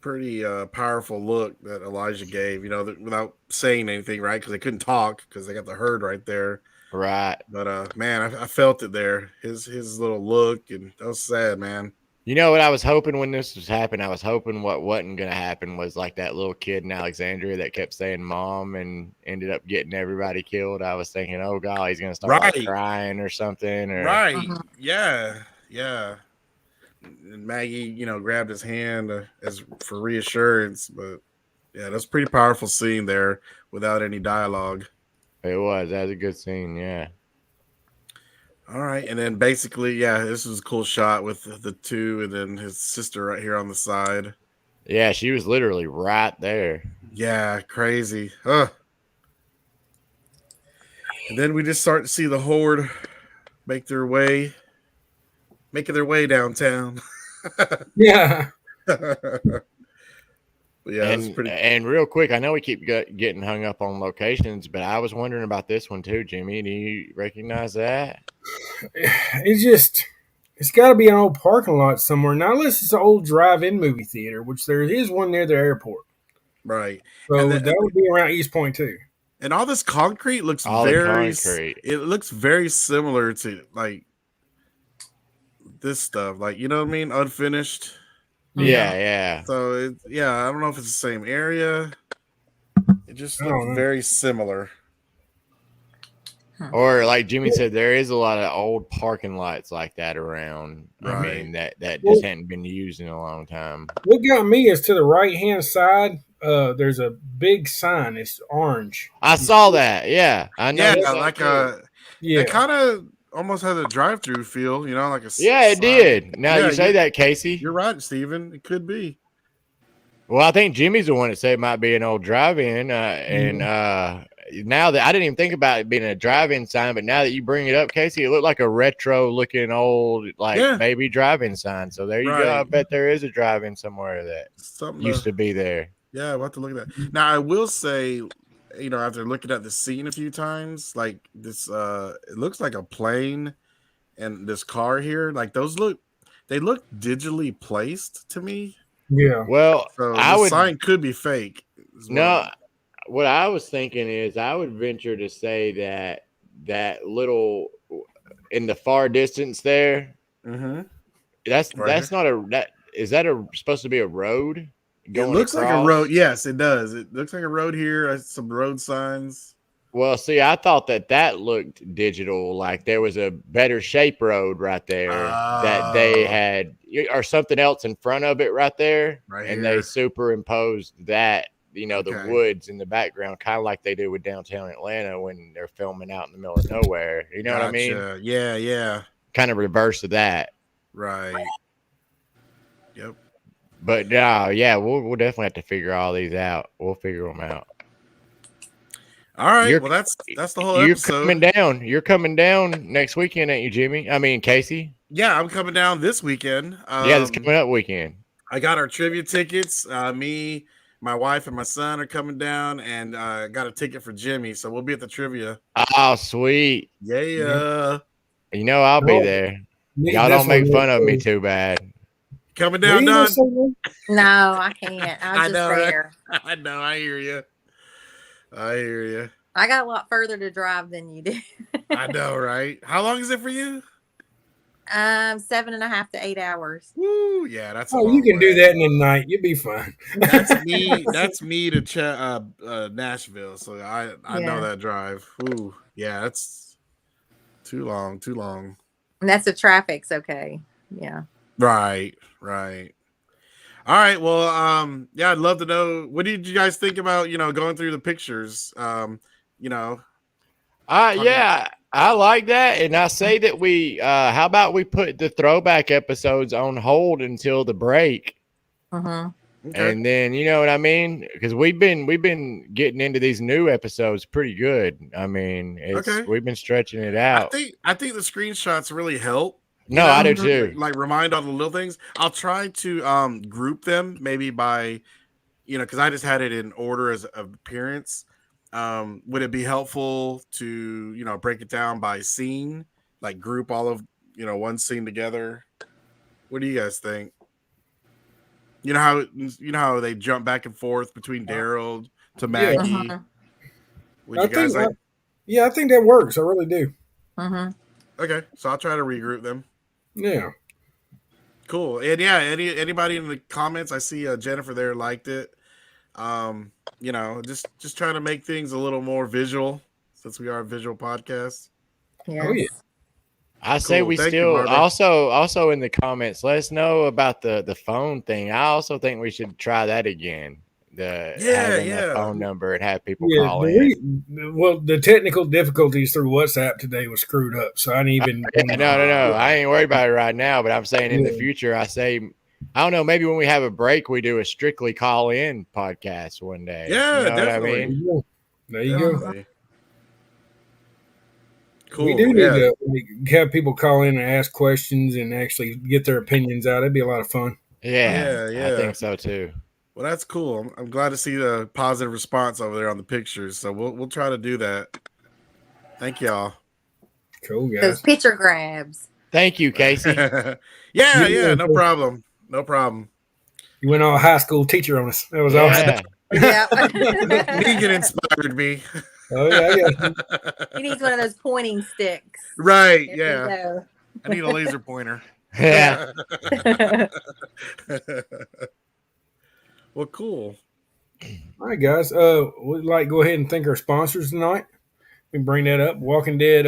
pretty powerful look that Elijah gave, without saying anything, right? Because they couldn't talk because they got the herd right there. Right. But man, I felt it there. His little look, and that was sad, man. You know what I was hoping when this was happening? I was hoping what wasn't going to happen was like that little kid in Alexandria that kept saying mom and ended up getting everybody killed. I was thinking, oh, God, he's going to start crying or something. Right. Yeah. And Maggie, grabbed his hand as for reassurance. But, yeah, that's a pretty powerful scene there without any dialogue. It was. That was a good scene, yeah. All right, and then basically, yeah, this was a cool shot with the two, and then his sister right here on the side. Yeah, she was literally right there. Yeah, crazy. And then we just start to see the horde making their way downtown. Yeah. Yeah, it's pretty. And real quick, I know we keep getting hung up on locations, but I was wondering about this one too, Jimmy. Do you recognize that? It's got to be an old parking lot somewhere. Now, unless it's an old drive-in movie theater, which there is one near the airport. Right. So that would be around East Point too. And all this concrete looks it looks very similar to like this stuff. Like, you know what I mean? Unfinished. Yeah. So I don't know if it's the same area. It just looks very similar. Or like Jimmy said, there is a lot of old parking lots like that around. Right. I mean, that just hadn't been used in a long time. What got me is to the right-hand side, there's a big sign. It's orange. I saw that. Yeah. I know. Yeah, like it kind of almost had a drive-through feel, you know, like a it did. Now you say that, Casey. You're right, Steven. It could be. Well, I think Jimmy's the one that said it might be an old drive-in, and now that I didn't even think about it being a drive-in sign, but now that you bring it up, Casey, it looked like a retro-looking old, maybe drive-in sign. So there you go. I bet there is a drive-in somewhere that used to be there. Yeah, we'll have to look at that. Now, I will say, you know, after looking at the scene a few times, like this, it looks like a plane, and this car here, like they look digitally placed to me. Yeah. Well, so the sign could be fake. No. What I was thinking is I would venture to say that little in the far distance there, that's not is that supposed to be a road? It looks like a road. Yes, it does. It looks like a road here. Some road signs. Well, see, I thought that looked digital, like there was a better shape road right there that they had, or something else in front of it right there, and they superimposed that. You know, the woods in the background, kind of like they do with downtown Atlanta when they're filming out in the middle of nowhere. You know what I mean? Yeah. Kind of reverse of that. Right. Yep. But we'll definitely have to figure all these out. We'll figure them out. All right. Well, that's the whole episode. You're coming down next weekend, ain't you, Jimmy? I mean, Casey? Yeah, I'm coming down this weekend. This coming up weekend. I got our trivia tickets. Me, my wife, and my son are coming down, and got a ticket for Jimmy, so we'll be at the trivia. Oh, sweet! Yeah. You know I'll be there. Y'all don't make fun of me too bad. Coming down, Don? No, I can't. I know, there. Right? I know. I hear you. I got a lot further to drive than you do. I know, right? How long is it for you? 7.5 to 8 hours. Woo, yeah, that's. You can do that in the night. You'll be fine. That's me. That's me to Nashville. So I know that drive. Ooh, yeah, that's too long. And that's the traffic's okay. Yeah. Right. All right. Well, I'd love to know, what did you guys think about, going through the pictures? I like that, and I say that we how about we put the throwback episodes on hold until the break, Okay. And then you know what I mean, because we've been getting into these new episodes pretty good. I mean, we've been stretching it out. I think the screenshots really help. No, I do too. Like remind all the little things. I'll try to group them maybe by, because I just had it in order of appearance. Would it be helpful to break it down by scene, like group all of one scene together? What do you guys think? You know how they jump back and forth between Daryl to Maggie. Yeah. I think that works. I really do. Okay, so I'll try to regroup them. Yeah. Cool. And anybody in the comments, I see Jennifer there liked it. Just trying to make things a little more visual, since we are a visual podcast. Yes. Oh yeah. I say we still also in the comments, let us know about the phone thing. I also think we should try that again. having a phone number and have people Yeah, call in. well, the technical difficulties through WhatsApp today was screwed up, so I didn't even. No. I ain't worried about it right now, but I'm saying in the future, I don't know, maybe when we have a break, we do a strictly call in podcast one day. Yeah, you know definitely. what I mean? There you go. Cool. We do need to have people call in and ask questions and actually get their opinions out. It'd be a lot of fun. Yeah. I think so too. Well, that's cool. I'm glad to see the positive response over there on the pictures. So we'll try to do that. Thank y'all. Cool, guys. Those picture grabs. Thank you, Casey. yeah, no problem. No problem. You went all high school teacher on us. That was awesome. Yeah. Negan inspired me. Oh, yeah. He needs one of those pointing sticks. Right, There I need a laser pointer. Yeah. Well, cool. All right, guys. We'd like to go ahead and thank our sponsors tonight. We can bring that up. Walking Dead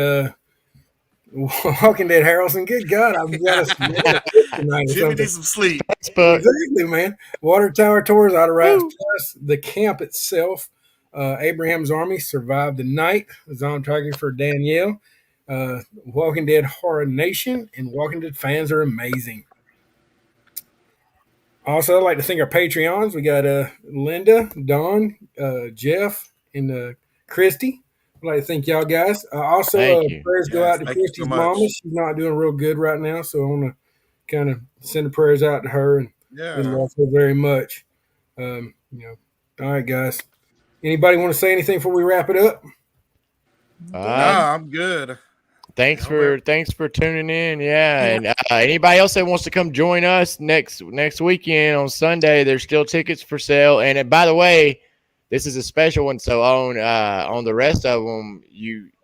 Harrelson. Good God, I've got to tonight. Jimmy needs some sleep. Exactly, man. Water Tower Tours, Outer Rafts Plus, the camp itself. Abraham's Army survived the night. Zombie Tracking for Danielle. Walking Dead Horror Nation and Walking Dead fans are amazing. Also, I'd like to thank our Patreons. We got Linda, Don, Jeff, and Christy. I'd like to thank y'all guys. Also, prayers go out to Christy's mama. She's not doing real good right now, so I want to kind of send the prayers out to her, and we love her very much. All right, guys. Anybody want to say anything before we wrap it up? I'm good. Thanks for tuning in. And anybody else that wants to come join us next weekend on Sunday, there's still tickets for sale. And by the way, this is a special one. So on the rest of them,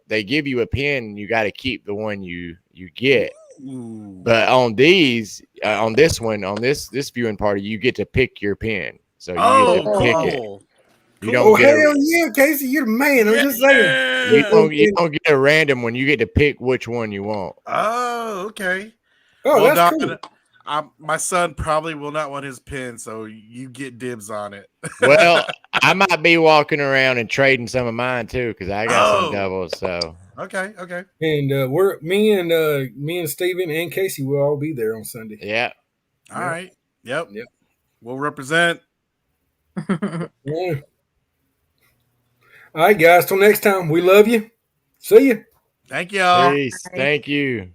they give you a pin. You got to keep the one you get. Ooh. But on this viewing party, you get to pick your pin. So you get to pick it. You don't hell yeah, Casey, you're the man. I'm just saying. You don't get a random one. You get to pick which one you want. Oh, okay. Oh, well, that's cool. My son probably will not want his pin, so you get dibs on it. Well, I might be walking around and trading some of mine too, because I got some doubles. So okay. And me and Steven and Casey will all be there on Sunday. Yeah. All right. Yep. We'll represent. Yeah. All right, guys. Till next time, we love you. See you. Thank y'all. Peace. Thank you.